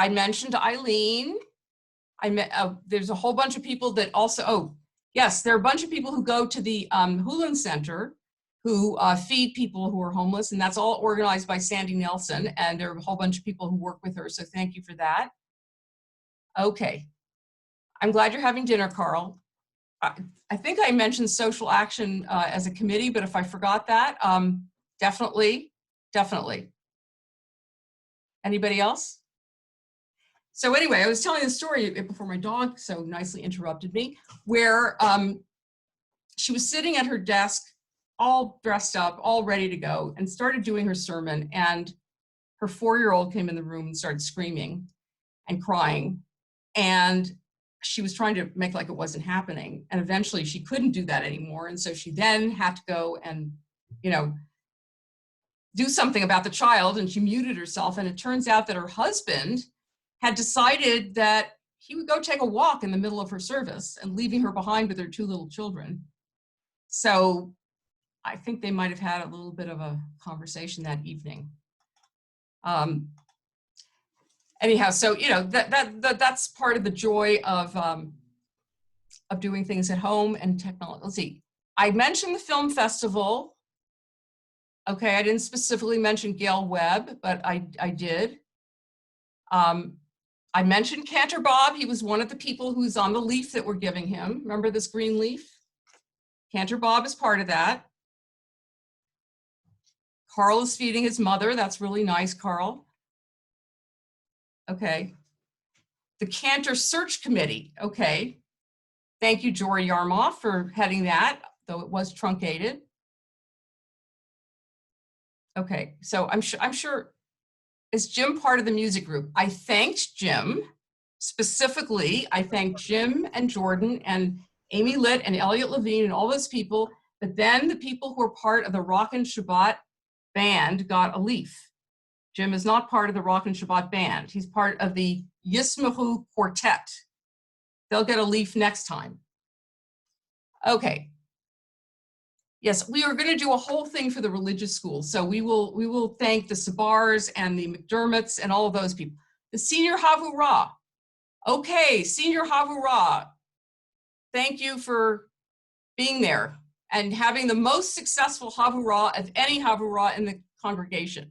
A: mentioned Eileen. There's a whole bunch of people that also, oh, yes, there are a bunch of people who go to the Hulen Center who feed people who are homeless, and that's all organized by Sandy Nelson, and there are a whole bunch of people who work with her, so thank you for that. Okay. I'm glad you're having dinner, Carl. I think I mentioned social action as a committee, but if I forgot that, definitely. Anybody else? So anyway, I was telling the story before my dog so nicely interrupted me, where she was sitting at her desk, all dressed up, all ready to go, and started doing her sermon, and her 4-year-old came in the room and started screaming and crying, and she was trying to make like it wasn't happening. And eventually she couldn't do that anymore. And so she then had to go and, you know, do something about the child, and she muted herself. And it turns out that her husband had decided that he would go take a walk in the middle of her service and leaving her behind with her 2 little children. So I think they might've had a little bit of a conversation that evening. Anyhow, so, you know, that's part of the joy of doing things at home and technology. Let's see, I mentioned the film festival. Okay, I didn't specifically mention Gail Webb, but I did. I mentioned Cantor Bob. He was one of the people who's on the leaf that we're giving him. Remember this green leaf? Cantor Bob is part of that. Carl is feeding his mother. That's really nice, Carl. Okay. The Cantor Search Committee. Okay. Thank you, Jory Yarmoff, for heading that, though it was truncated. Okay, so I'm sure, is Jim part of the music group? I thanked Jim. Specifically, I thanked Jim and Jordan and Amy Litt and Elliot Levine and all those people, but then the people who are part of the Rockin' Shabbat band got a leaf. Jim is not part of the Rockin' Shabbat band. He's part of the Yismahu Quartet. They'll get a leaf next time. Okay. Yes, we are going to do a whole thing for the religious schools. So we will thank the Sabars and the McDermotts and all of those people. The Senior Havurah. Okay, Senior Havurah. Thank you for being there and having the most successful Havurah of any Havurah in the congregation.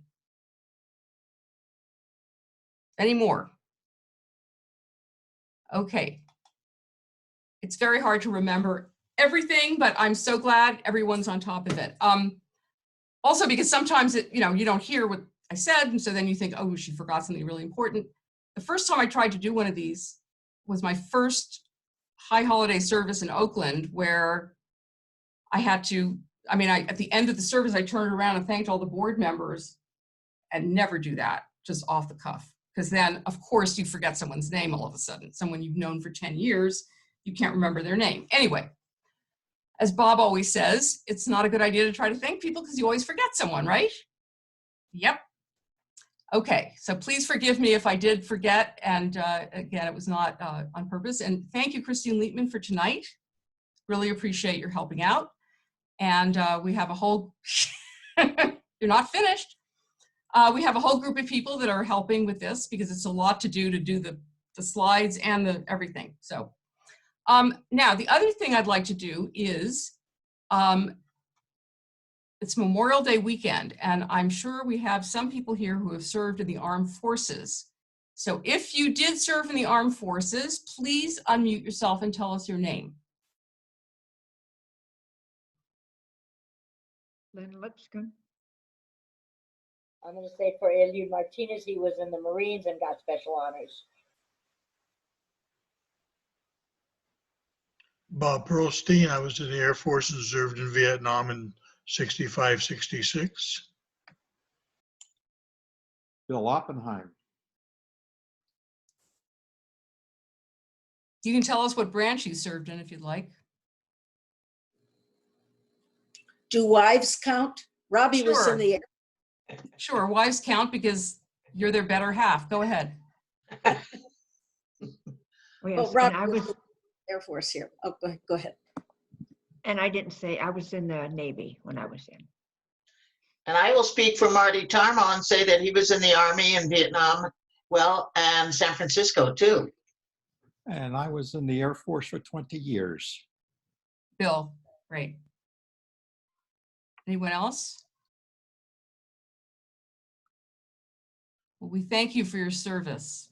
A: Any more? Okay. It's very hard to remember everything, but I'm so glad everyone's on top of it. Also, because sometimes you don't hear what I said, and so then you think, oh, she forgot something really important. The first time I tried to do one of these was my first high holiday service in Oakland, where I had to, at the end of the service, I turned around and thanked all the board members, and never do that, just off the cuff. Because then, of course, you forget someone's name all of a sudden. Someone you've known for 10 years, you can't remember their name. Anyway, as Bob always says, it's not a good idea to try to thank people because you always forget someone, right? Yep. Okay, so please forgive me if I did forget. And again, it was not on purpose. And thank you, Christine Lietman, for tonight. Really appreciate your helping out. And we have a whole, you're not finished. We have a whole group of people that are helping with this because it's a lot to do the slides and the everything. So now the other thing I'd like to do is, it's Memorial Day weekend, and I'm sure we have some people here who have served in the armed forces. So if you did serve in the armed forces, please unmute yourself and tell us your name.
L: Lynn Lipscomb.
M: I'm going to say for Eliud Martinez, he was in the Marines and got special honors.
N: Bob Pearlstein, I was in the Air Force and served in Vietnam in 65, 66.
C: Bill Oppenheim.
A: You can tell us what branch you served in if you'd like.
F: Do wives count? Robbie was in the air.
A: Sure, wives count because you're their better half. Go ahead.
L: Oh, yes,
F: Robbie
L: and I was
F: Air Force here. Oh, go ahead.
L: And I didn't say, I was in the Navy when I was in.
O: And I will speak for Marty Tarma and say that he was in the Army in Vietnam, well, and San Francisco too.
D: And I was in the Air Force for 20 years.
A: Bill, great. Anyone else? Well, we thank you for your service.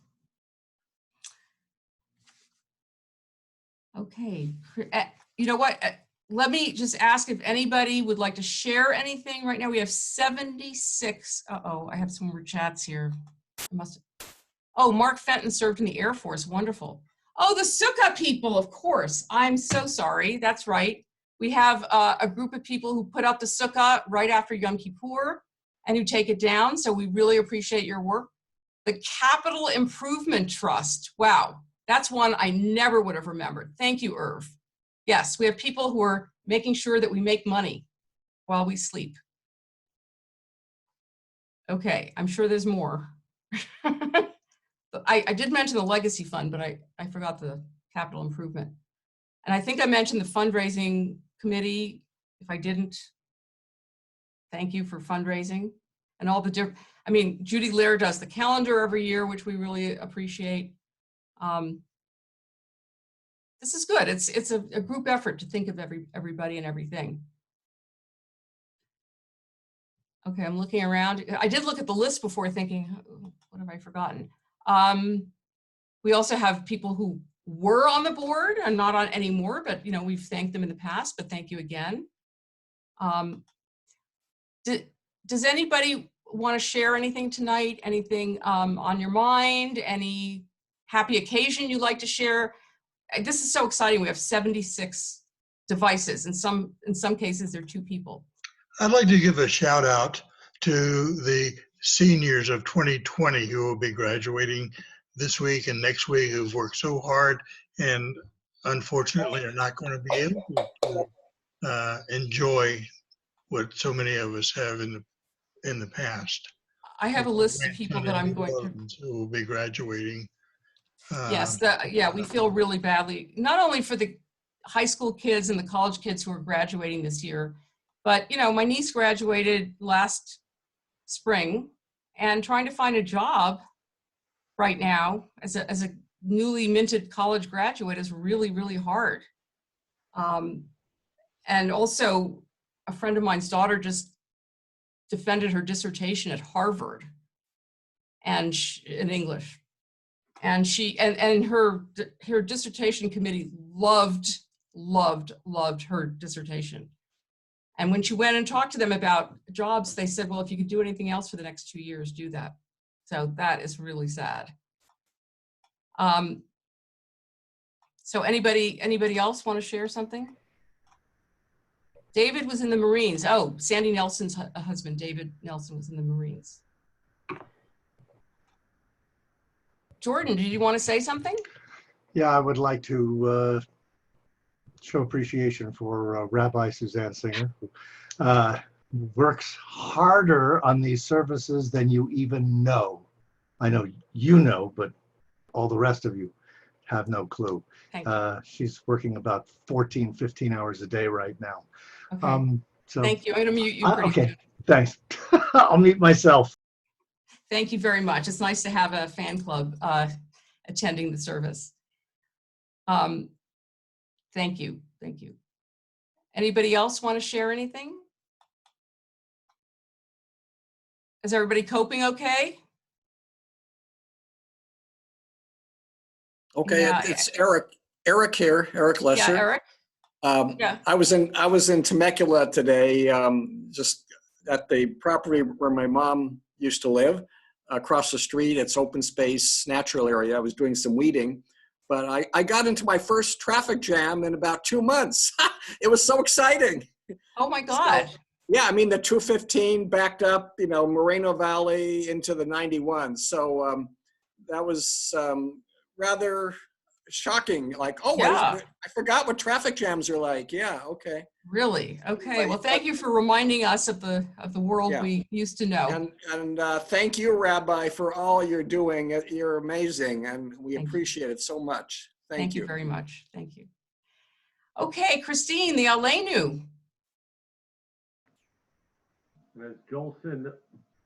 A: Okay, you know what? Let me just ask if anybody would like to share anything. Right now we have 76. Uh-oh, I have some more chats here. Oh, Mark Fenton served in the Air Force. Wonderful. Oh, the Sukkah people, of course. I'm so sorry. That's right. We have a group of people who put up the Sukkah right after Yom Kippur and who take it down. So we really appreciate your work. The Capital Improvement Trust. Wow. That's one I never would have remembered. Thank you, Irv. Yes, we have people who are making sure that we make money while we sleep. Okay, I'm sure there's more. I did mention the Legacy Fund, but I forgot the capital improvement. And I think I mentioned the fundraising committee. If I didn't, thank you for fundraising and all the different, I mean, Judy Lear does the calendar every year, which we really appreciate. This is good. It's a group effort to think of everybody and everything. Okay, I'm looking around. I did look at the list before thinking, oh, what have I forgotten? We also have people who were on the board and not on anymore, but you know, we've thanked them in the past, but thank you again. Does anybody want to share anything tonight? Anything on your mind? Any happy occasion you'd like to share? This is so exciting. We have 76 devices. In some cases, they're 2 people.
N: I'd like to give a shout out to the seniors of 2020 who will be graduating this week and next week, who've worked so hard and unfortunately are not going to be able to enjoy what so many of us have in the past.
A: I have a list of people that I'm going to.
N: Who will be graduating.
A: Yes, yeah, we feel really badly, not only for the high school kids and the college kids who are graduating this year, but you know, my niece graduated last spring and trying to find a job right now as a newly minted college graduate is really, really hard. And also a friend of mine's daughter just defended her dissertation at Harvard and in English. And her dissertation committee loved her dissertation. And when she went and talked to them about jobs, they said, well, if you could do anything else for the next 2 years, do that. So that is really sad. So anybody else want to share something? David was in the Marines. Oh, Sandy Nelson's husband, David Nelson, was in the Marines. Jordan, did you want to say something?
J: Yeah, I would like to show appreciation for Rabbi Suzanne Singer, who works harder on these services than you even know. I know you know, but all the rest of you have no clue. She's working about 14, 15 hours a day right now.
A: Okay.
J: So,
A: thank you. I'm going to mute you.
J: Okay, thanks. I'll mute myself.
A: Thank you very much. It's nice to have a fan club attending the service. Thank you. Thank you. Anybody else want to share anything? Is everybody coping okay?
P: Okay,
A: Yeah.
P: it's Eric here, Eric Lesser.
A: Yeah, Eric. Yeah.
P: I was in Temecula today, just at the property where my mom used to live. Across the street, it's open space, natural area. I was doing some weeding, but I got into my first traffic jam in about 2 months. It was so exciting.
A: Oh my God.
P: So, yeah, I mean, the 215 backed up, you know, Moreno Valley into the 91. So that was rather shocking. Like, oh,
A: Yeah.
P: I forgot what traffic jams are like. Yeah, okay.
A: Really? Okay. Well, thank you for reminding us of the world we used to know.
P: And thank you, Rabbi, for all you're doing. You're amazing, and we appreciate it so much.
A: Thank you very much. Thank you. Okay, Christine, the Aleinu.
B: And as Jolson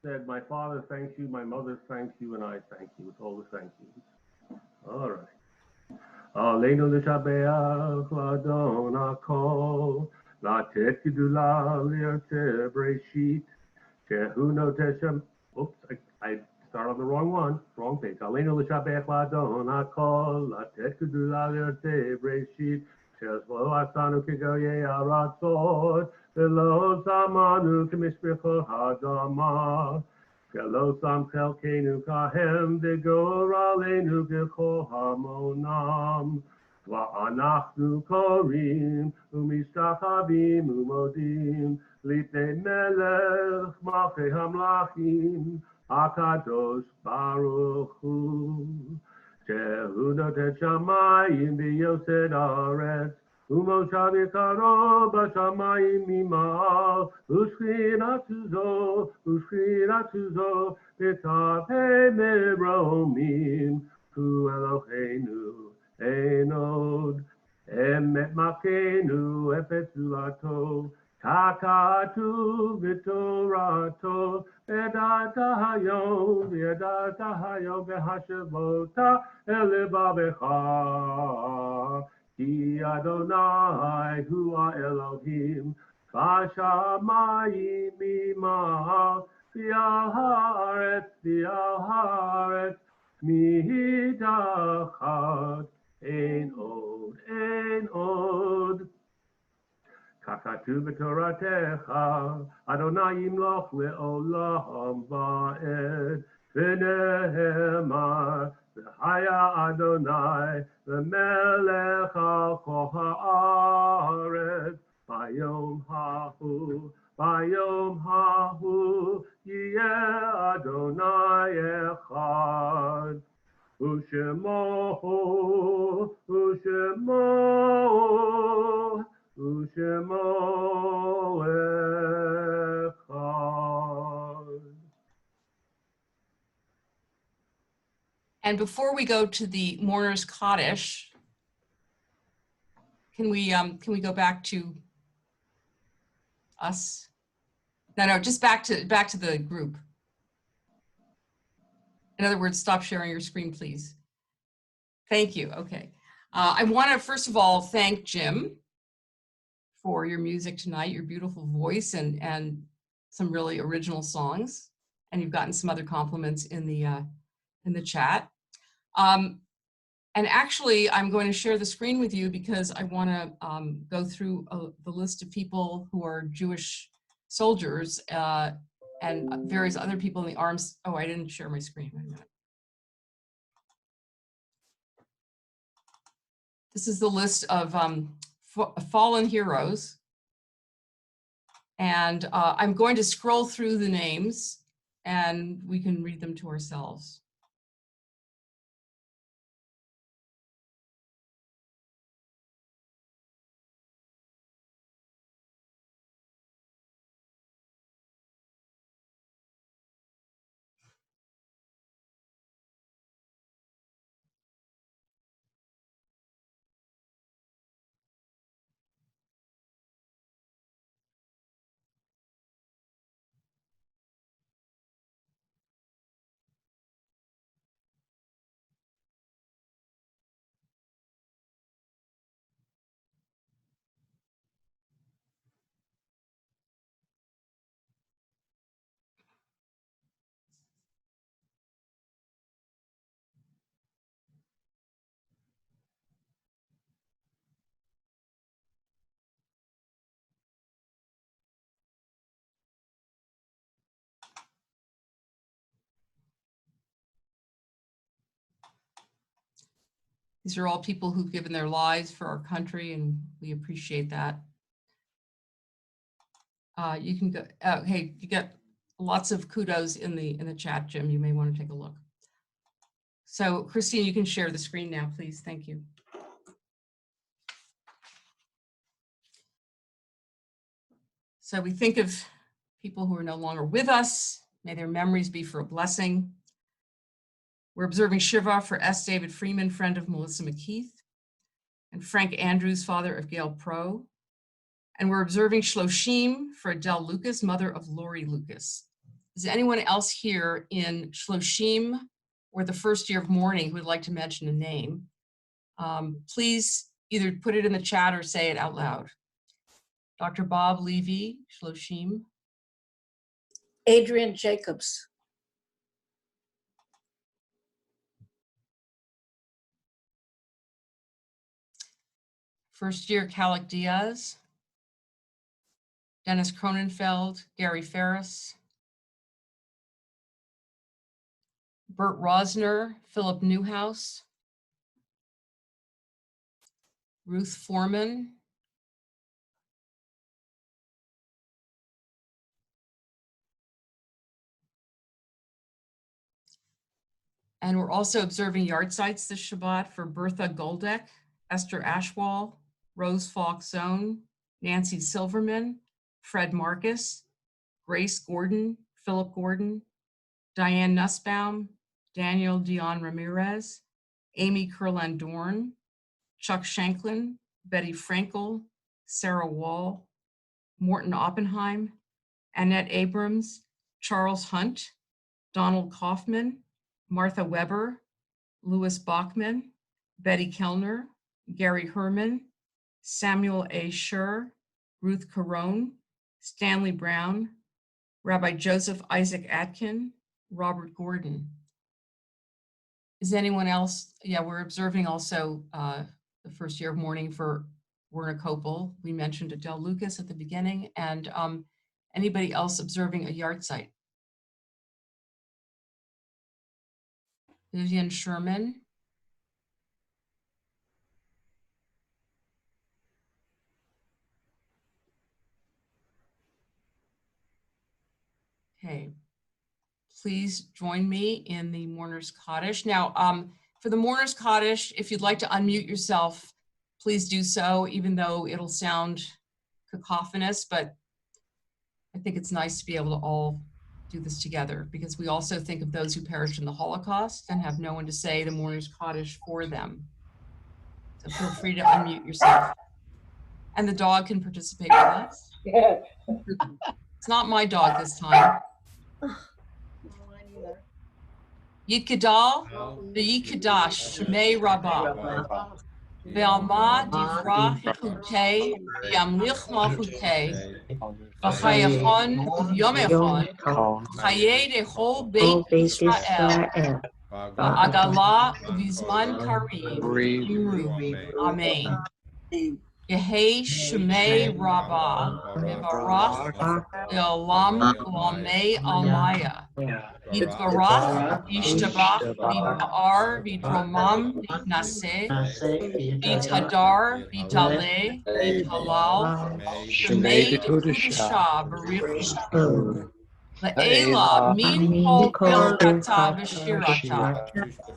B: said, my father thanks you, my mother thanks you, and I thank you. It's all the thank yous. All right. Aleinu l'shabeach l'adon hakol, latet gedula li'arteh breshit, shehu noteh shem. Oops, I start on the wrong one, wrong page. Aleinu l'shabeach l'adon hakol, latet gedula li'arteh breshit, shelo asanu kegoyei aratzot, velo zamanu k'mishpechot ha'adamah. Shelo sam chelkenu kahem v'gor aleinu b'chol hamonam. Va'anachnu korim u'mishtachavim u'modim lipnei melech malchei hamlachim HaKadosh Baruch Hu. Shehu noten shamayim v'yosed haaretz Umoshav yikaro b'shamayim mima'al u'shchina zo b'tavei meromim Hu Eloheinu ein od emet makenu efet zulato takatu v'torato v'yadata hayom v'hashavota elevavecha Ki Adonai hu Elohim, b'shamayim ima'al, v'al haaretz, midachad, ein od. Kakatu b'toratecha, Adonai yimloch le'olam va'ed, v'nehemar, V'haya Adonai, v'melech al kol haaretz, bayom hahu, yiyeh Adonai echad. U'shemo echad.
A: And before we go to the mourner's Kaddish, can we go back to us? No, just back to the group. In other words, stop sharing your screen, please. Thank you. Okay. I want to first of all thank Jim for your music tonight, your beautiful voice, and some really original songs. And you've gotten some other compliments in the chat. And actually, I'm going to share the screen with you because I want to go through the list of people who are Jewish soldiers and various other people in the arms. Oh, I didn't share my screen. Wait a minute. This is the list of fallen heroes. And I'm going to scroll through the names and we can read them to ourselves. These are all people who've given their lives for our country, and we appreciate that. You can go, hey, you get lots of kudos in the chat, Jim. You may want to take a look. So Christine, you can share the screen now, please. Thank you. So we think of people who are no longer with us. May their memories be for a blessing. We're observing Shiva for S. David Freeman, friend of Melissa McKeith. and Frank Andrews, father of Gail Pro. And we're observing Shloshim for Adele Lucas, mother of Lori Lucas. Is anyone else here in Shloshim or the first year of mourning who would like to mention a name? Please either put it in the chat or say it out loud. Dr. Bob Levy, Shloshim.
F: Adrian Jacobs.
A: First year, Calic Diaz. Dennis Cronenfeld, Gary Ferris. Bert Rosner, Philip Newhouse. Ruth Foreman. And we're also observing yard sites this Shabbat for Bertha Goldeck, Esther Ashwall, Rose Falk Zone, Nancy Silverman, Fred Marcus, Grace Gordon, Philip Gordon, Diane Nussbaum, Daniel Dion Ramirez, Amy Kurland Dorn, Chuck Shanklin, Betty Frankel, Sarah Wall, Morton Oppenheim, Annette Abrams, Charles Hunt, Donald Kaufman, Martha Weber, Louis Bachman, Betty Kellner, Gary Herman, Samuel A. Schur, Ruth Carone, Stanley Brown, Rabbi Joseph Isaac Atkin, Robert Gordon. Is anyone else? Yeah, we're observing also the first year of mourning for Werner Kopel. We mentioned Adele Lucas at the beginning, and anybody else observing a yard site? Vivian Sherman. Okay, please join me in the Mourner's Kaddish. Now, for the Mourner's Kaddish, if you'd like to unmute yourself, please do so, even though it'll sound cacophonous, but I think it's nice to be able to all do this together, because we also think of those who perished in the Holocaust and have no one to say the Mourner's Kaddish for them. So feel free to unmute yourself. And the dog can participate with us. It's not my dog this time. Yikadal, v'yikadash, shmei rabbah. Ve'alma divrah chutei, v'yamlich malchutei. V'chayachon v'yom echon, v'chayei dechol beit Yisrael. V'agala v'zman karev, imru. Amen. Yehei shmei rabbah, v'barach le'olam u'amei almaya. Yitbarach, Yishtabach, Yitba'ar, Yitromam, Yitnaseh, Yithadar, Yitale, Yithalal, Shemei Kudusha, Barich Le'ela, Min Kol Pelchata, V'Shirata,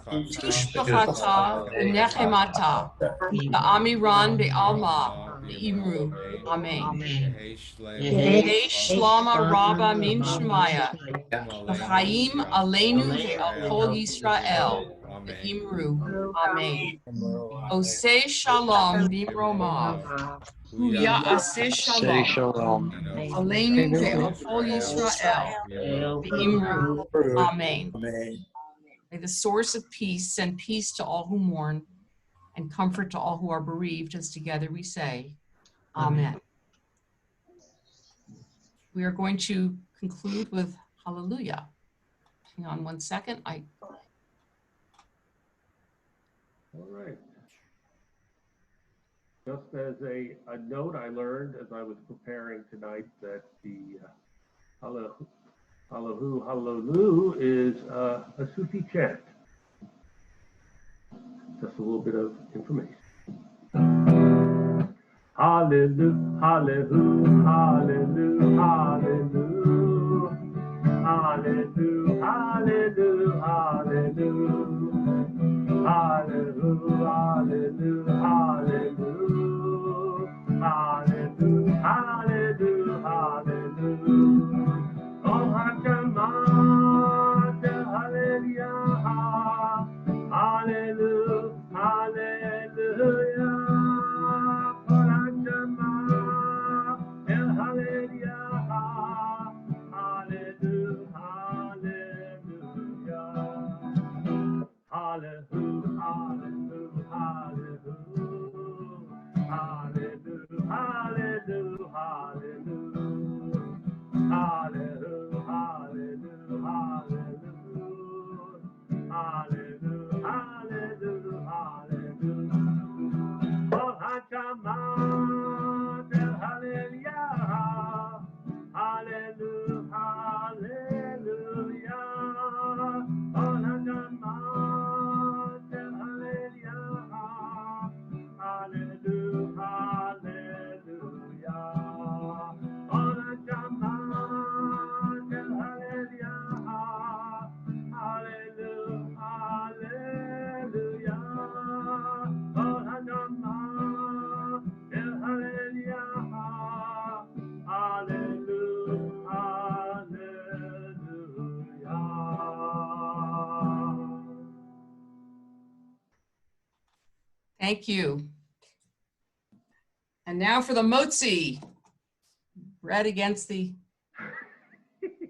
A: Tushbachata, V'Nechemata, V'Amiran, V'Alma, V'Imru. Amen. Yehei Shlama Rabba Min Shemaya, V'Chaim Aleinu Ve'al Kol Yisrael, V'Imru. Amen. Oseh Shalom V'Imromav, Huya Aseh Shalom, Aleinu Ve'al Kol Yisrael, V'Imru. Amen. May the source of peace send peace to all who mourn and comfort to all who are bereaved, as together we say, Amen. We are going to conclude with Hallelujah. Hang on one second.
B: All right. Just as a note, I learned as I was preparing tonight that the Hallelujah is a Sufi chant. Just a little bit of information. Hallelujah, hallelujah, hallelujah, hallelujah, hallelujah, hallelujah, hallelujah, hallelujah, hallelujah, hallelujah, hallelujah, hallelujah. Oh, Hakama, hallelujah, hallelujah, hallelujah.
A: Thank you. And now for the motzi. Bread against the,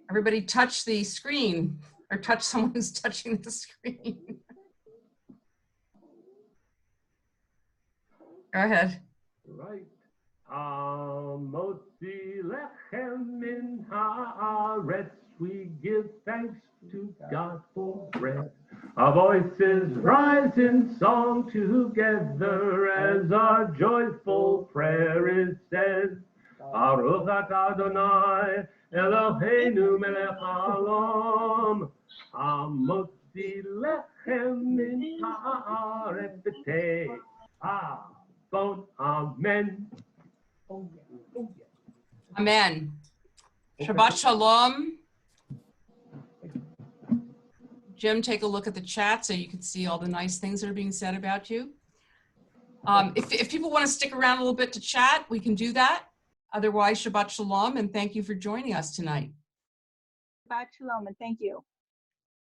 A: everybody touch the screen or touch someone who's touching the screen. Go ahead.
B: Right. Motzi lechem min haaretz, we give thanks to God for bread. Our voices rise in song together as our joyful prayer is said. Baruch atah Adonai Eloheinu melech haolam, hamotzi lechem min haaretz v'tei avon. Amen. Oh yeah. Oh yeah.
A: Amen. Shabbat Shalom. Jim, take a look at the chat so you can see all the nice things that are being said about you. If people want to stick around a little bit to chat, we can do that. Otherwise, Shabbat Shalom, and thank you for joining us tonight.
Q: Shabbat Shalom, and thank you.